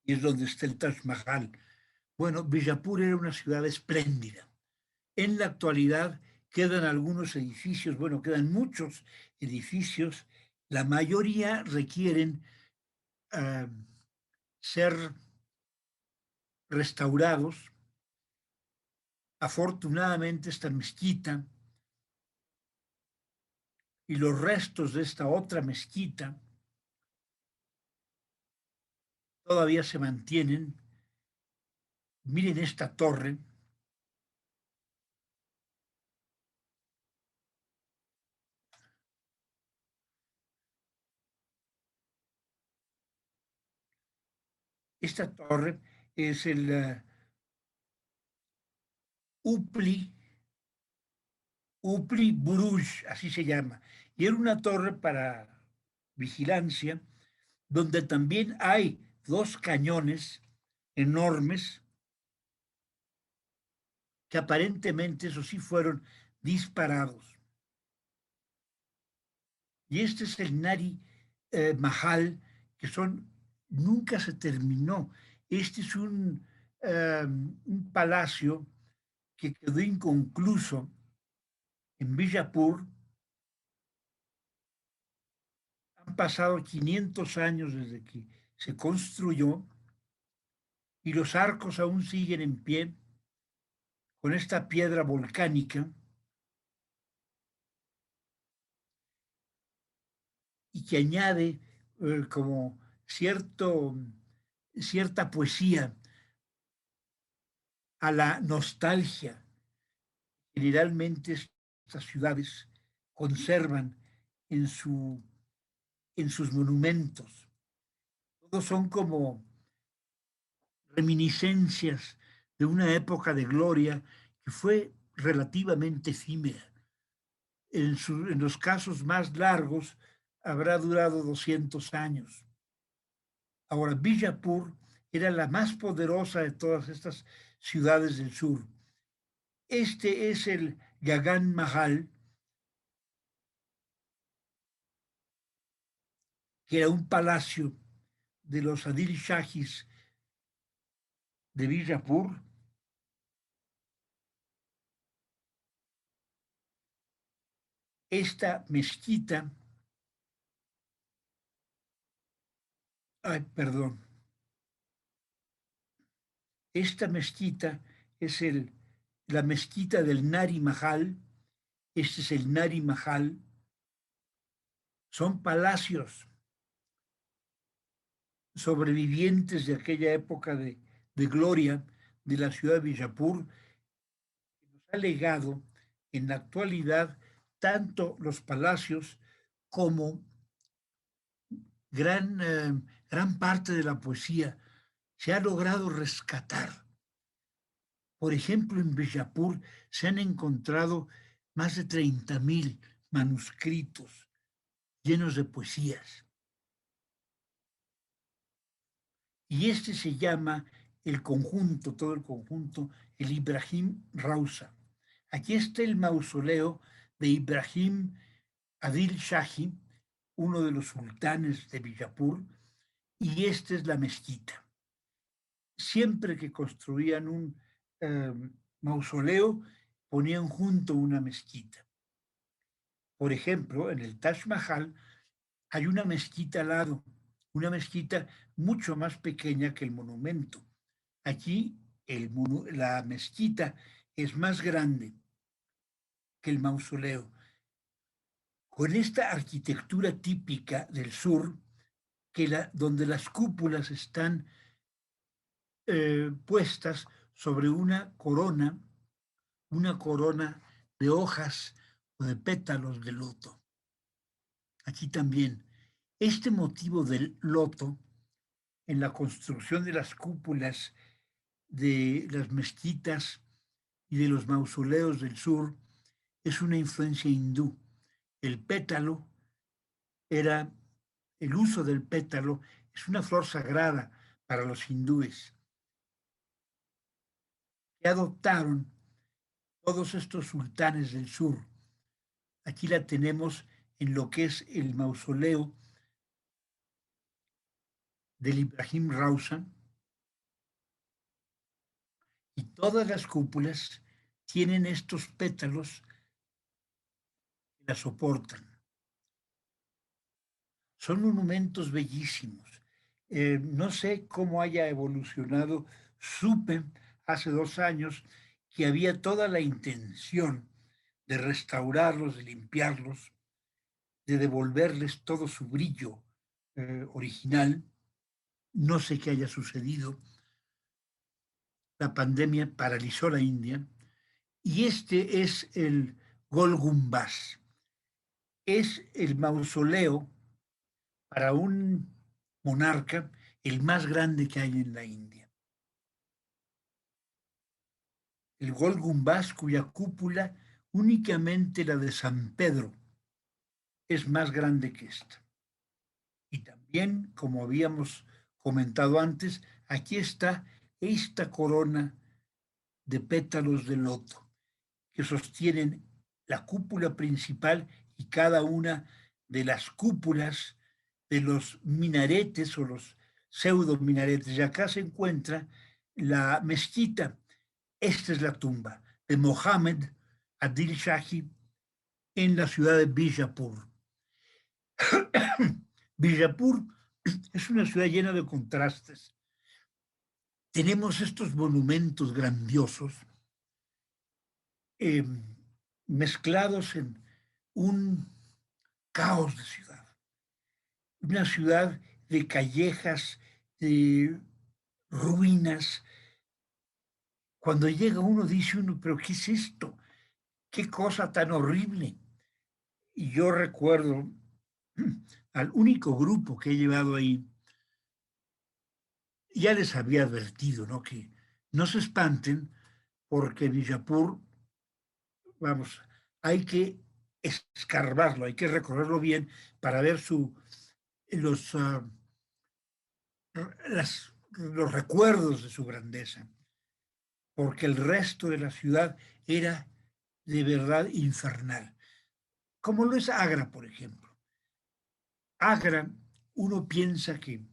y es donde está el Taj Mahal. Bueno, Bijapur era una ciudad espléndida. En la actualidad quedan algunos edificios, bueno, quedan muchos edificios, la mayoría requieren uh, ser restaurados. Afortunadamente esta mezquita y los restos de esta otra mezquita todavía se mantienen. Miren esta torre. Esta torre es el Upli Buruj, así se llama. Y era una torre para vigilancia, donde también hay dos cañones enormes que aparentemente, eso sí, fueron disparados. Y este es el Nari Mahal, que nunca se terminó. Este es un palacio que quedó inconcluso en Bijapur. Han pasado 500 años desde que se construyó y los arcos aún siguen en pie con esta piedra volcánica y que añade como cierta poesía a la nostalgia. Generalmente estas ciudades conservan en, su, en sus monumentos. Todos son como reminiscencias de una época de gloria que fue relativamente efímera. En los casos más largos habrá durado 200 años. Ahora, Bijapur era la más poderosa de todas estas ciudades del sur. Este es el Yagan Mahal, que era un palacio de los Adil Shahis de Bijapur. Esta mezquita, ay, perdón, esta mezquita es la mezquita del Nari Mahal. Este es el Nari Mahal. Son palacios sobrevivientes de aquella época de gloria de la ciudad de Bijapur, que nos ha legado en la actualidad tanto los palacios como gran parte de la poesía se ha logrado rescatar. Por ejemplo, en Bijapur se han encontrado más de 30,000 manuscritos llenos de poesías. Y este se llama el conjunto, todo el conjunto, el Ibrahim Rauza. Aquí está el mausoleo de Ibrahim Adil Shahi, uno de los sultanes de Bijapur, y esta es la mezquita. Siempre que construían un mausoleo, ponían junto una mezquita. Por ejemplo, en el Taj Mahal hay una mezquita al lado, una mezquita mucho más pequeña que el monumento. Aquí la mezquita es más grande que el mausoleo. Con esta arquitectura típica del sur, donde las cúpulas están puestas sobre una corona de hojas o de pétalos de loto. Aquí también, este motivo del loto en la construcción de las cúpulas de las mezquitas y de los mausoleos del sur es una influencia hindú. El pétalo era, el uso del pétalo es una flor sagrada para los hindúes, que adoptaron todos estos sultanes del sur. Aquí la tenemos en lo que es el mausoleo del Ibrahim Rauza. Y todas las cúpulas tienen estos pétalos que la soportan. Son monumentos bellísimos. No sé cómo haya evolucionado. Supe hace 2 años que había toda la intención de restaurarlos, de limpiarlos, de devolverles todo su brillo original. No sé qué haya sucedido. La pandemia paralizó la India y este es el Gol Gumbaz. Es el mausoleo para un monarca el más grande que hay en la India. El Gol Gumbaz, cuya cúpula, únicamente la de San Pedro, es más grande que esta. Y también, como habíamos comentado antes, aquí está esta corona de pétalos de loto que sostienen la cúpula principal y cada una de las cúpulas de los minaretes o los pseudo minaretes. Y acá se encuentra la mezquita. Esta es la tumba de Mohammed Adil Shahi en la ciudad de Bijapur. Bijapur es una ciudad llena de contrastes. Tenemos estos monumentos grandiosos eh, mezclados en un caos de ciudad. Una ciudad de callejas, de ruinas. Cuando llega uno dice uno, pero ¿qué es esto? ¿Qué cosa tan horrible? Y yo recuerdo al único grupo que he llevado ahí, ya les había advertido, ¿no? Que no se espanten porque Bijapur, vamos, hay que escarbarlo, hay que recorrerlo bien para ver los, los recuerdos de su grandeza, porque el resto de la ciudad era de verdad infernal, como lo es Agra, por ejemplo. Agra, uno piensa que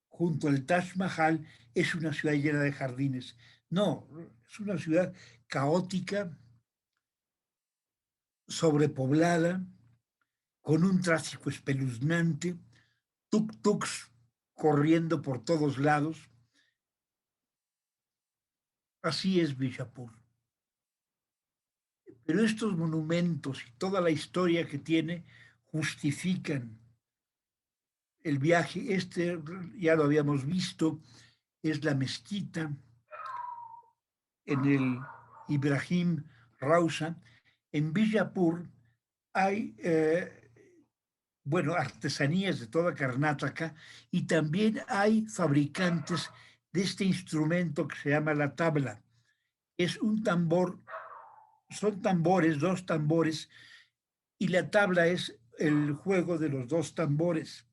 junto al Taj Mahal es una ciudad llena de jardines. No, es una ciudad caótica, sobrepoblada, con un tráfico espeluznante, tuk-tuks corriendo por todos lados. Así es Bijapur. Pero estos monumentos y toda la historia que tiene justifican el viaje. Este ya lo habíamos visto, es la mezquita en el Ibrahim Rausa. En Bijapur hay, bueno, artesanías de toda Karnataka y también hay fabricantes de este instrumento que se llama la tabla. Es un tambor, son tambores, dos tambores, y la tabla es el juego de los dos tambores.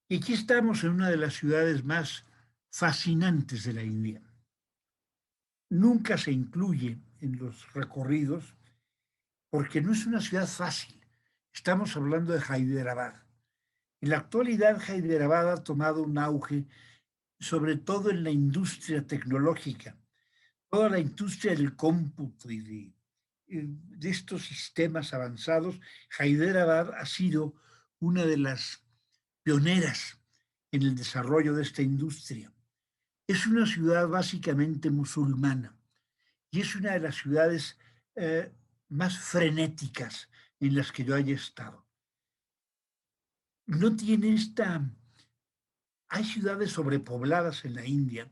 Y aquí estamos en una de las ciudades más fascinantes de la India. Nunca se incluye en los recorridos porque no es una ciudad fácil. Estamos hablando de Hyderabad. En la actualidad, Hyderabad ha tomado un auge, sobre todo en la industria tecnológica, toda la industria del cómputo y de estos sistemas avanzados. Hyderabad ha sido una de las pioneras en el desarrollo de esta industria. Es una ciudad básicamente musulmana y es una de las ciudades más frenéticas en las que yo haya estado. No tiene esta... Hay ciudades sobrepobladas en la India,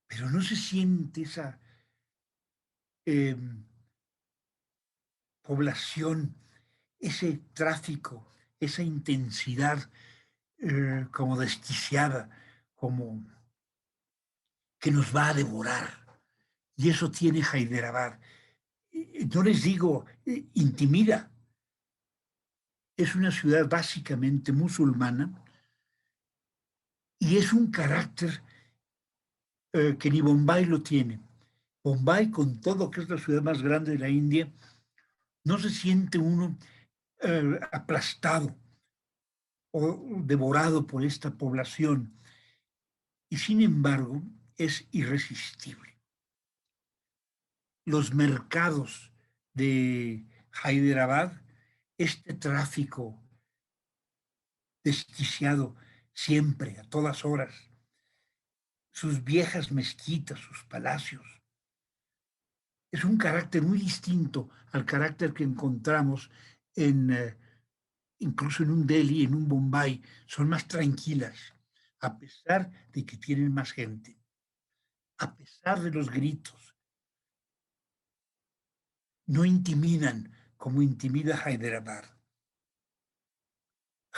pero no se siente esa eh, población, ese tráfico, esa intensidad como desquiciada, como que nos va a devorar. Y eso tiene Hyderabad. No les digo, intimida. Es una ciudad básicamente musulmana y es un carácter que ni Bombay lo tiene. Bombay, con todo que es la ciudad más grande de la India, no se siente uno aplastado o devorado por esta población. y sin embargo es irresistible. Los mercados de Hyderabad, este tráfico desquiciado siempre, a todas horas, sus viejas mezquitas, sus palacios, es un carácter muy distinto al carácter que encontramos en, incluso en un Delhi, en un Bombay, son más tranquilas, a pesar de que tienen más gente, a pesar de los gritos, no intimidan como intimida Hyderabad.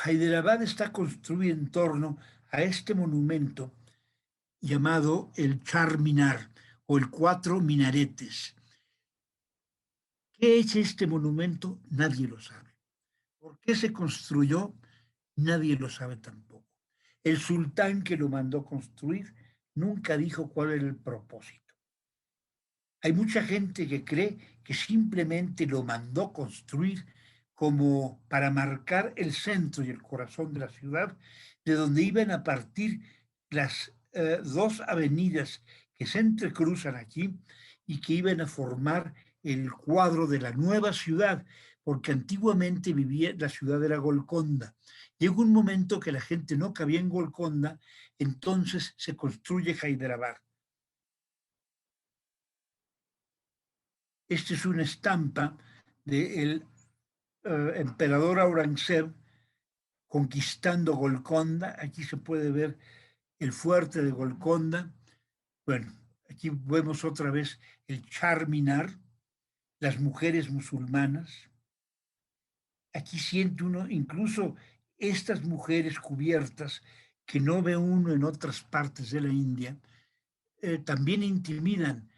Hyderabad está construido en torno a este monumento llamado el Charminar o el Cuatro Minaretes. ¿Qué es este monumento? Nadie lo sabe. ¿Por qué se construyó? Nadie lo sabe tampoco. El sultán que lo mandó construir nunca dijo cuál era el propósito. Hay mucha gente que cree que simplemente lo mandó construir como para marcar el centro y el corazón de la ciudad, de donde iban a partir las dos avenidas que se entrecruzan aquí y que iban a formar el cuadro de la nueva ciudad, porque antiguamente vivía, la ciudad era Golconda. Llegó un momento que la gente no cabía en Golconda, entonces se construye Hyderabad. Esta es una estampa del emperador Aurangzeb conquistando Golconda. Aquí se puede ver el fuerte de Golconda. Bueno, aquí vemos otra vez el Charminar, las mujeres musulmanas. Aquí siente uno incluso estas mujeres cubiertas que no ve uno en otras partes de la India, también intimidan.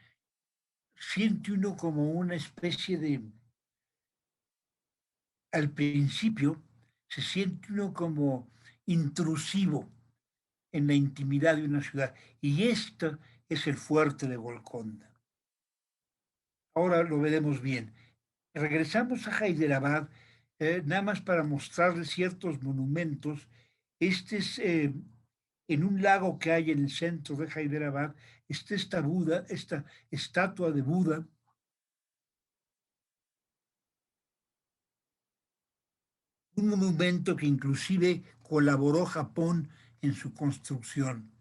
Siente uno como una especie de, al principio, se siente uno como intrusivo en la intimidad de una ciudad. Y esto es el fuerte de Golconda. Ahora lo veremos bien. Regresamos a Hyderabad, nada más para mostrarles ciertos monumentos. Este es en un lago que hay en el centro de Hyderabad, está esta Buda, esta estatua de Buda, un monumento que inclusive colaboró Japón en su construcción.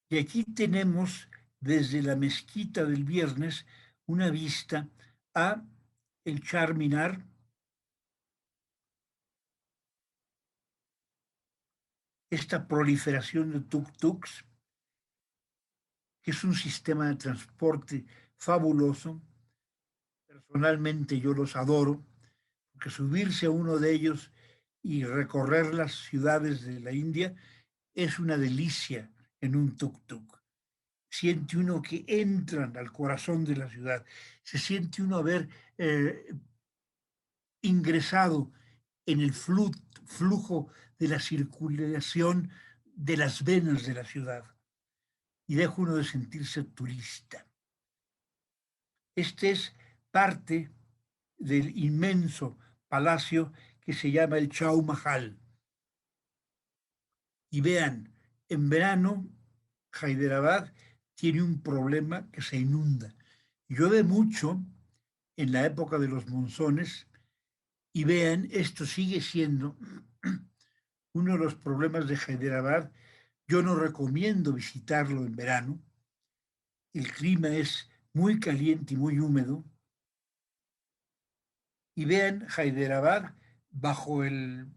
Y aquí tenemos desde la mezquita del viernes una vista a el Charminar, esta proliferación de tuk-tuks, que es un sistema de transporte fabuloso. Personalmente yo los adoro, porque subirse a uno de ellos y recorrer las ciudades de la India es una delicia en un tuk-tuk. Siente uno que entran al corazón de la ciudad, se siente uno haber ingresado en el flujo de la circulación de las venas de la ciudad y deja uno de sentirse turista. Este es parte del inmenso palacio que se llama el Chau Mahal. Y vean, en verano Hyderabad tiene un problema que se inunda. Llueve mucho en la época de los monzones y vean, esto sigue siendo uno de los problemas de Hyderabad. Yo no recomiendo visitarlo en verano. El clima es muy caliente y muy húmedo. Y vean Hyderabad bajo el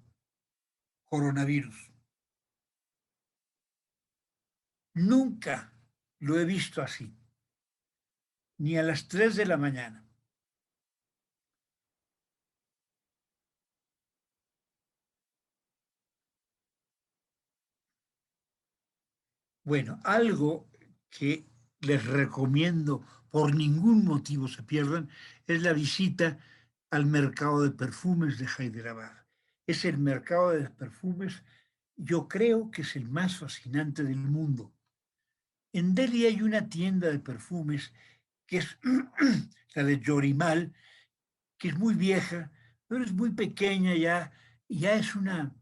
coronavirus. Nunca lo he visto así, ni a las 3 de la mañana. Bueno, algo que les recomiendo por ningún motivo se pierdan es la visita al mercado de perfumes de Hyderabad. Es el mercado de perfumes, yo creo que es el más fascinante del mundo. En Delhi hay una tienda de perfumes que es la de Yorimal, que es muy vieja, pero es muy pequeña ya, ya es una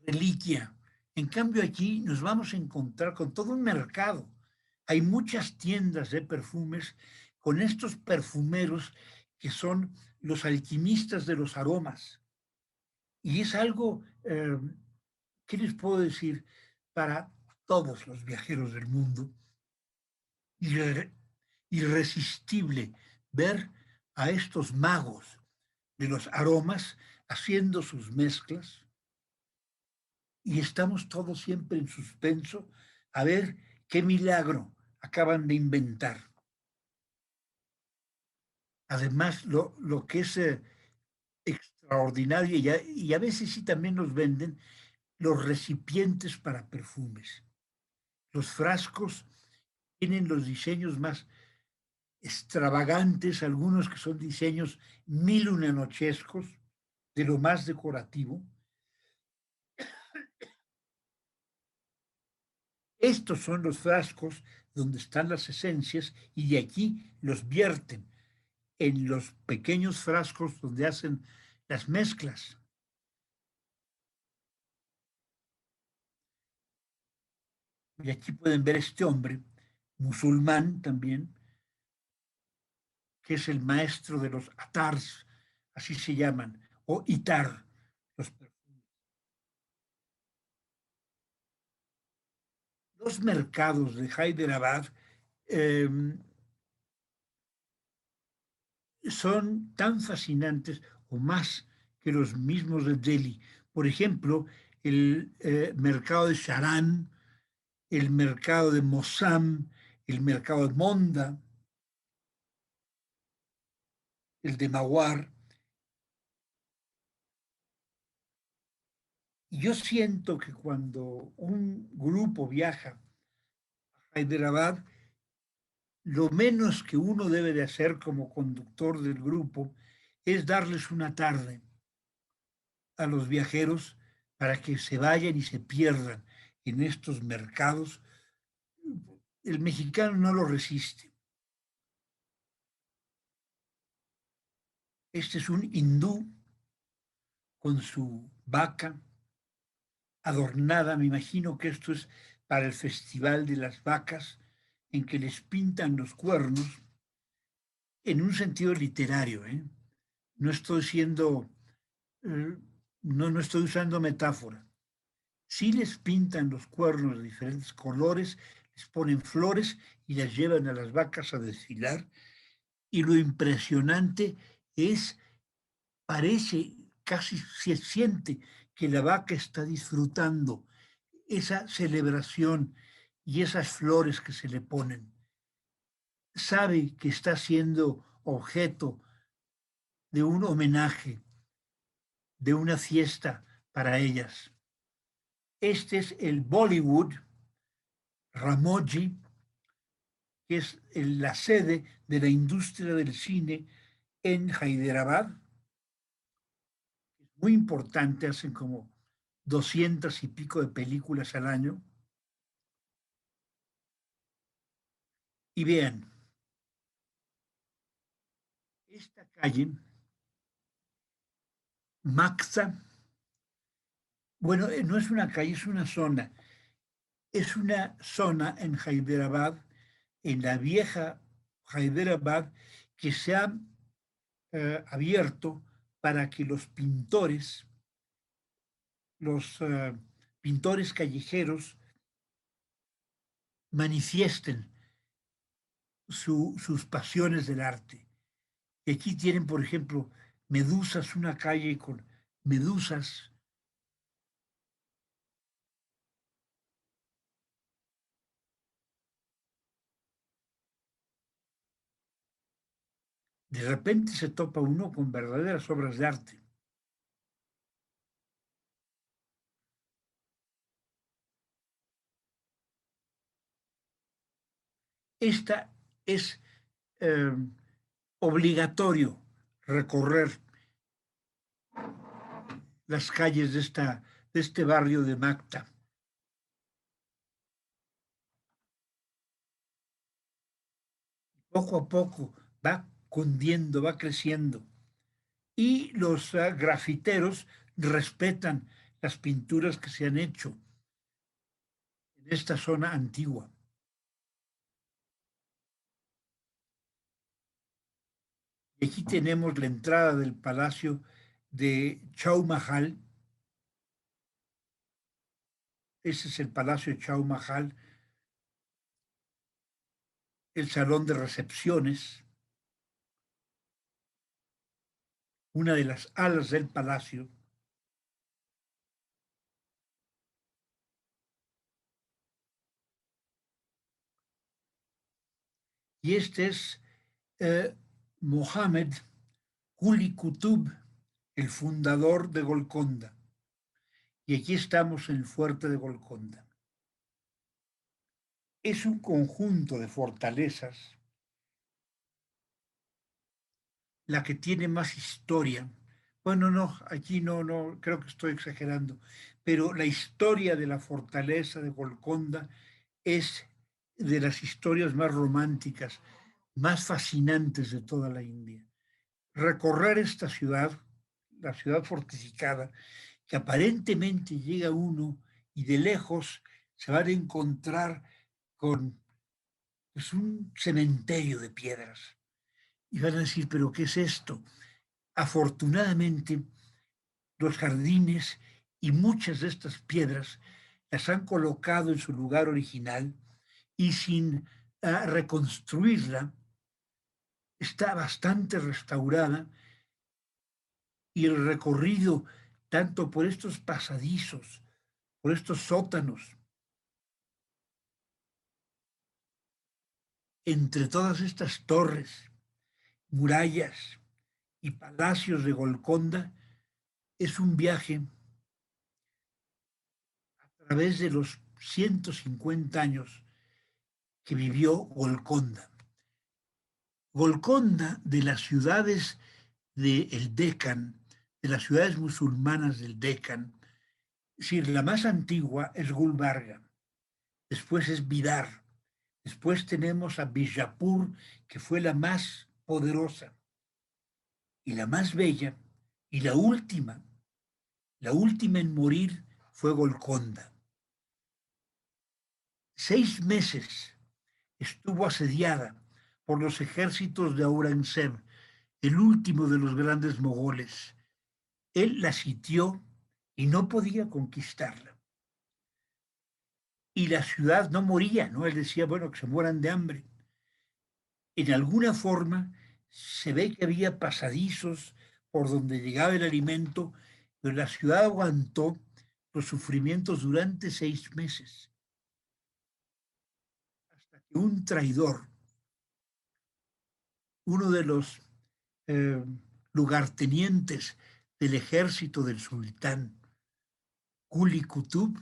reliquia En cambio, aquí nos vamos a encontrar con todo un mercado. Hay muchas tiendas de perfumes con estos perfumeros que son los alquimistas de los aromas. Y es algo, ¿qué les puedo decir? Para todos los viajeros del mundo, irresistible ver a estos magos de los aromas haciendo sus mezclas y estamos todos siempre en suspenso a ver qué milagro acaban de inventar. Además, lo que es extraordinario, y a veces sí también nos venden los recipientes para perfumes. Los frascos tienen los diseños más extravagantes, algunos que son diseños milunanochescos, de lo más decorativo. Estos son los frascos donde están las esencias y de aquí los vierten en los pequeños frascos donde hacen las mezclas. Y aquí pueden ver este hombre, musulmán también, que es el maestro de los atars, así se llaman, o itar. Los, los mercados de Hyderabad eh, son tan fascinantes o más que los mismos de Delhi. Por ejemplo, el mercado de Sharan, el mercado de Mossam, el mercado de Monda, el de Mawar. Y yo siento que cuando un grupo viaja a Hyderabad, lo menos que uno debe de hacer como conductor del grupo es darles una tarde a los viajeros para que se vayan y se pierdan en estos mercados. El mexicano no lo resiste. Este es un hindú con su vaca adornada, me imagino que esto es para el Festival de las Vacas, en que les pintan los cuernos, en un sentido literario, ¿eh? No estoy siendo, eh, no estoy usando metáfora. Sí les pintan los cuernos de diferentes colores, les ponen flores y las llevan a las vacas a desfilar. Y lo impresionante es, parece, casi se siente que la vaca está disfrutando esa celebración y esas flores que se le ponen. Sabe que está siendo objeto de un homenaje, de una fiesta para ellas. Este es el Bollywood, Ramoji, que es la sede de la industria del cine en Hyderabad. Muy importante, hacen como 200 y pico de películas al año. Y vean, esta calle, Maxa, bueno, no es una calle, es una zona. Es una zona en Hyderabad, en la vieja Hyderabad, que se ha abierto para que los pintores callejeros manifiesten sus pasiones del arte. Y aquí tienen, por ejemplo, medusas, una calle con medusas. De repente se topa uno con verdaderas obras de arte. Esta es eh, obligatorio recorrer las calles de este barrio de Macta. Poco a poco va cundiendo, va creciendo. Y los grafiteros respetan las pinturas que se han hecho. esta zona antigua. Y aquí tenemos la entrada del palacio de Chau Mahal. Ese es el palacio de Chau Mahal, el salón de recepciones, una de las alas del palacio. Y este es Mohammed Quli Qutb, el fundador de Golconda. Y aquí estamos en el fuerte de Golconda. Es un conjunto de fortalezas, la que tiene más historia. Bueno, no, aquí no, creo que estoy exagerando, pero la historia de la fortaleza de Golconda es de las historias más románticas, más fascinantes de toda la India. Recorrer esta ciudad, la ciudad fortificada, que aparentemente llega uno y de lejos se van a encontrar con pues, un cementerio de piedras. Y van a decir, ¿pero qué es esto? Afortunadamente, los jardines y muchas de estas piedras las han colocado en su lugar original y sin reconstruirla, está bastante restaurada y el recorrido, tanto por estos pasadizos, por estos sótanos, entre todas estas torres, murallas y palacios de Golconda, es un viaje a través de los 150 años que vivió Golconda. Golconda, de las ciudades del Deccan, de las ciudades musulmanas del Deccan, es decir, la más antigua es Gulbarga, después es Bidar, después tenemos a Bijapur, que fue la más poderosa y la más bella, y la última en morir fue Golconda. 6 meses estuvo asediada por los ejércitos de Aurangzeb, el último de los grandes mogoles. Él la sitió y no podía conquistarla. Y la ciudad no moría, ¿no? Él decía, bueno, que se mueran de hambre. En alguna forma se ve que había pasadizos por donde llegaba el alimento, pero la ciudad aguantó los sufrimientos durante 6 meses, hasta que un traidor, uno de los eh, lugartenientes del ejército del sultán, Quli Qutb,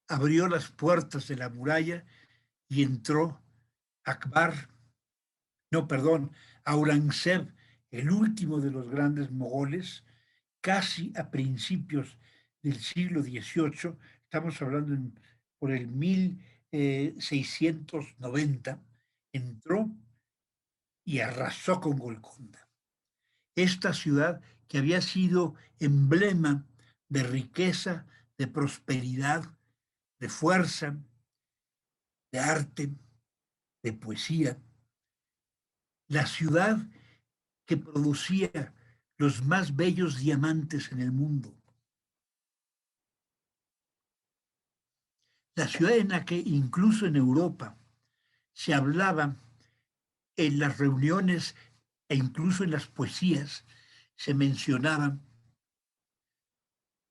abrió las puertas de la muralla y entró Akbar, no, perdón, Aurangzeb, el último de los grandes mogoles, casi a principios del siglo XVIII, estamos hablando por el 1690, entró y arrasó con Golconda. Esta ciudad que había sido emblema de riqueza, de prosperidad, de fuerza, de arte, de poesía, la ciudad que producía los más bellos diamantes en el mundo, la ciudad en la que incluso en Europa se hablaba en las reuniones e incluso en las poesías, se mencionaba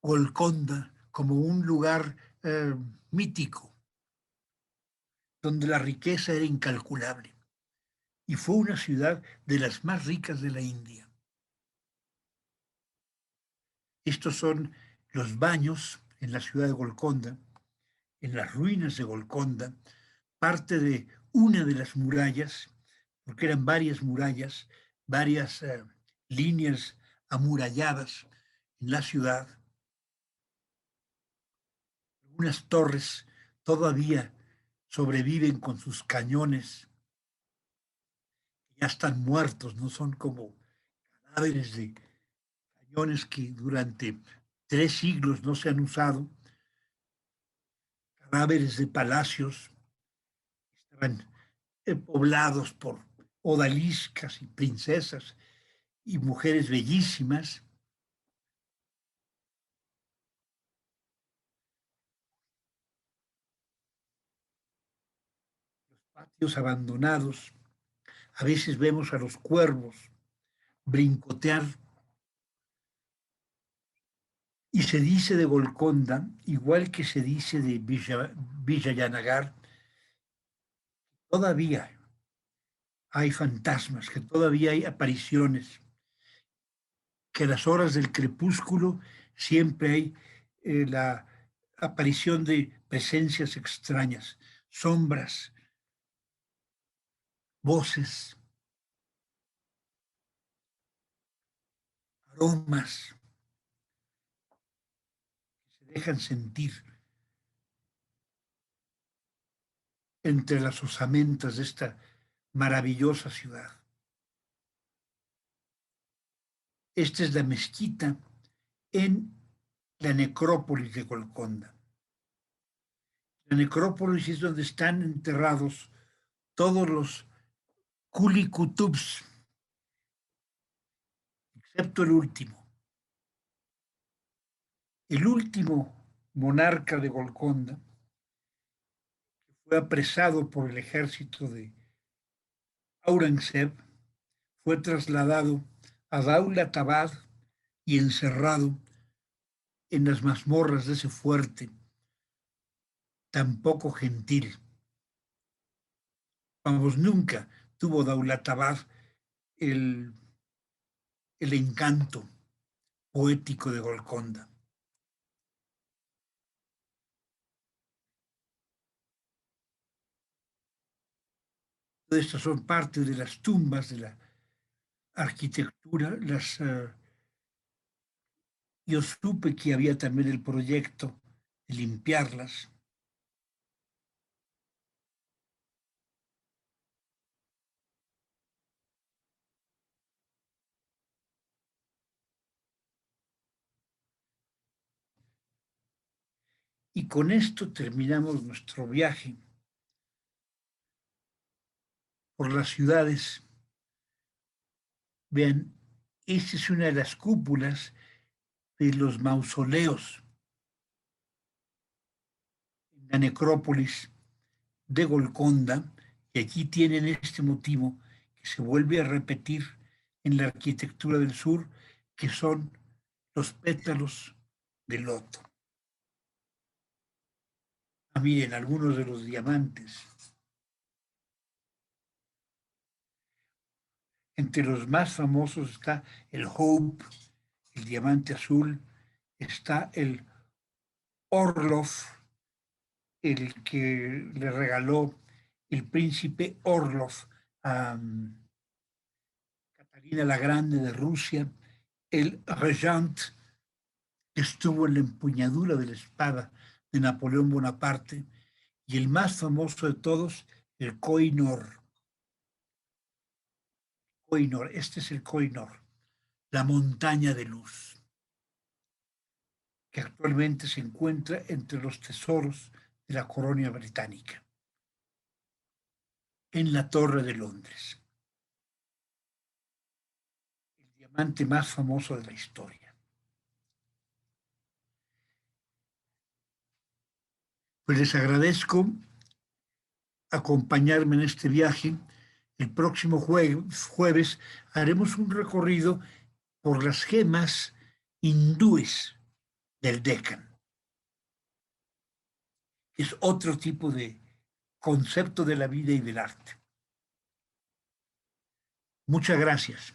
Golconda como un lugar mítico, donde la riqueza era incalculable. Y fue una ciudad de las más ricas de la India. Estos son los baños en la ciudad de Golconda, en las ruinas de Golconda, parte de una de las murallas, porque eran varias murallas, varias líneas amuralladas en la ciudad. Algunas torres todavía sobreviven con sus cañones, ya están muertos, no son como cadáveres de cañones que durante 3 siglos no se han usado, cadáveres de palacios, estaban poblados por odaliscas y princesas y mujeres bellísimas. Patios abandonados. A veces vemos a los cuervos brincotear. Y se dice de Golconda, igual que se dice de Vijayanagar, todavía hay fantasmas, que todavía hay apariciones, que a las horas del crepúsculo siempre hay la aparición de presencias extrañas, sombras, voces, aromas que se dejan sentir entre las osamentas de esta maravillosa ciudad. Esta es la mezquita en la necrópolis de Golconda. La necrópolis es donde están enterrados todos los Kuli Kutubs, excepto el último. El último monarca de Golconda fue apresado por el ejército de Aurangzeb, fue trasladado a Daulatabad y encerrado en las mazmorras de ese fuerte tan poco gentil. Vamos, nunca tuvo Daulatabad el, el encanto poético de Golconda. Todas estas son parte de las tumbas de la arquitectura. Yo supe que había también el proyecto de limpiarlas. Y con esto terminamos nuestro viaje por las ciudades. Vean, esta es una de las cúpulas de los mausoleos en la necrópolis de Golconda, y aquí tienen este motivo que se vuelve a repetir en la arquitectura del sur, que son los pétalos de loto. Ah, miren, algunos de los diamantes. Entre los más famosos está el Hope, el diamante azul, está el Orlov, el que le regaló el príncipe Orlov a Catalina la Grande de Rusia, el Regent, que estuvo en la empuñadura de la espada de Napoleón Bonaparte, y el más famoso de todos, el Koh-i-Noor. Koh-i-Noor, este es el Koh-i-Noor, la montaña de luz, que actualmente se encuentra entre los tesoros de la corona británica, en la Torre de Londres, el diamante más famoso de la historia. Pues les agradezco acompañarme en este viaje. El próximo jueves haremos un recorrido por las gemas hindúes del Deccan. Es otro tipo de concepto de la vida y del arte. Muchas gracias.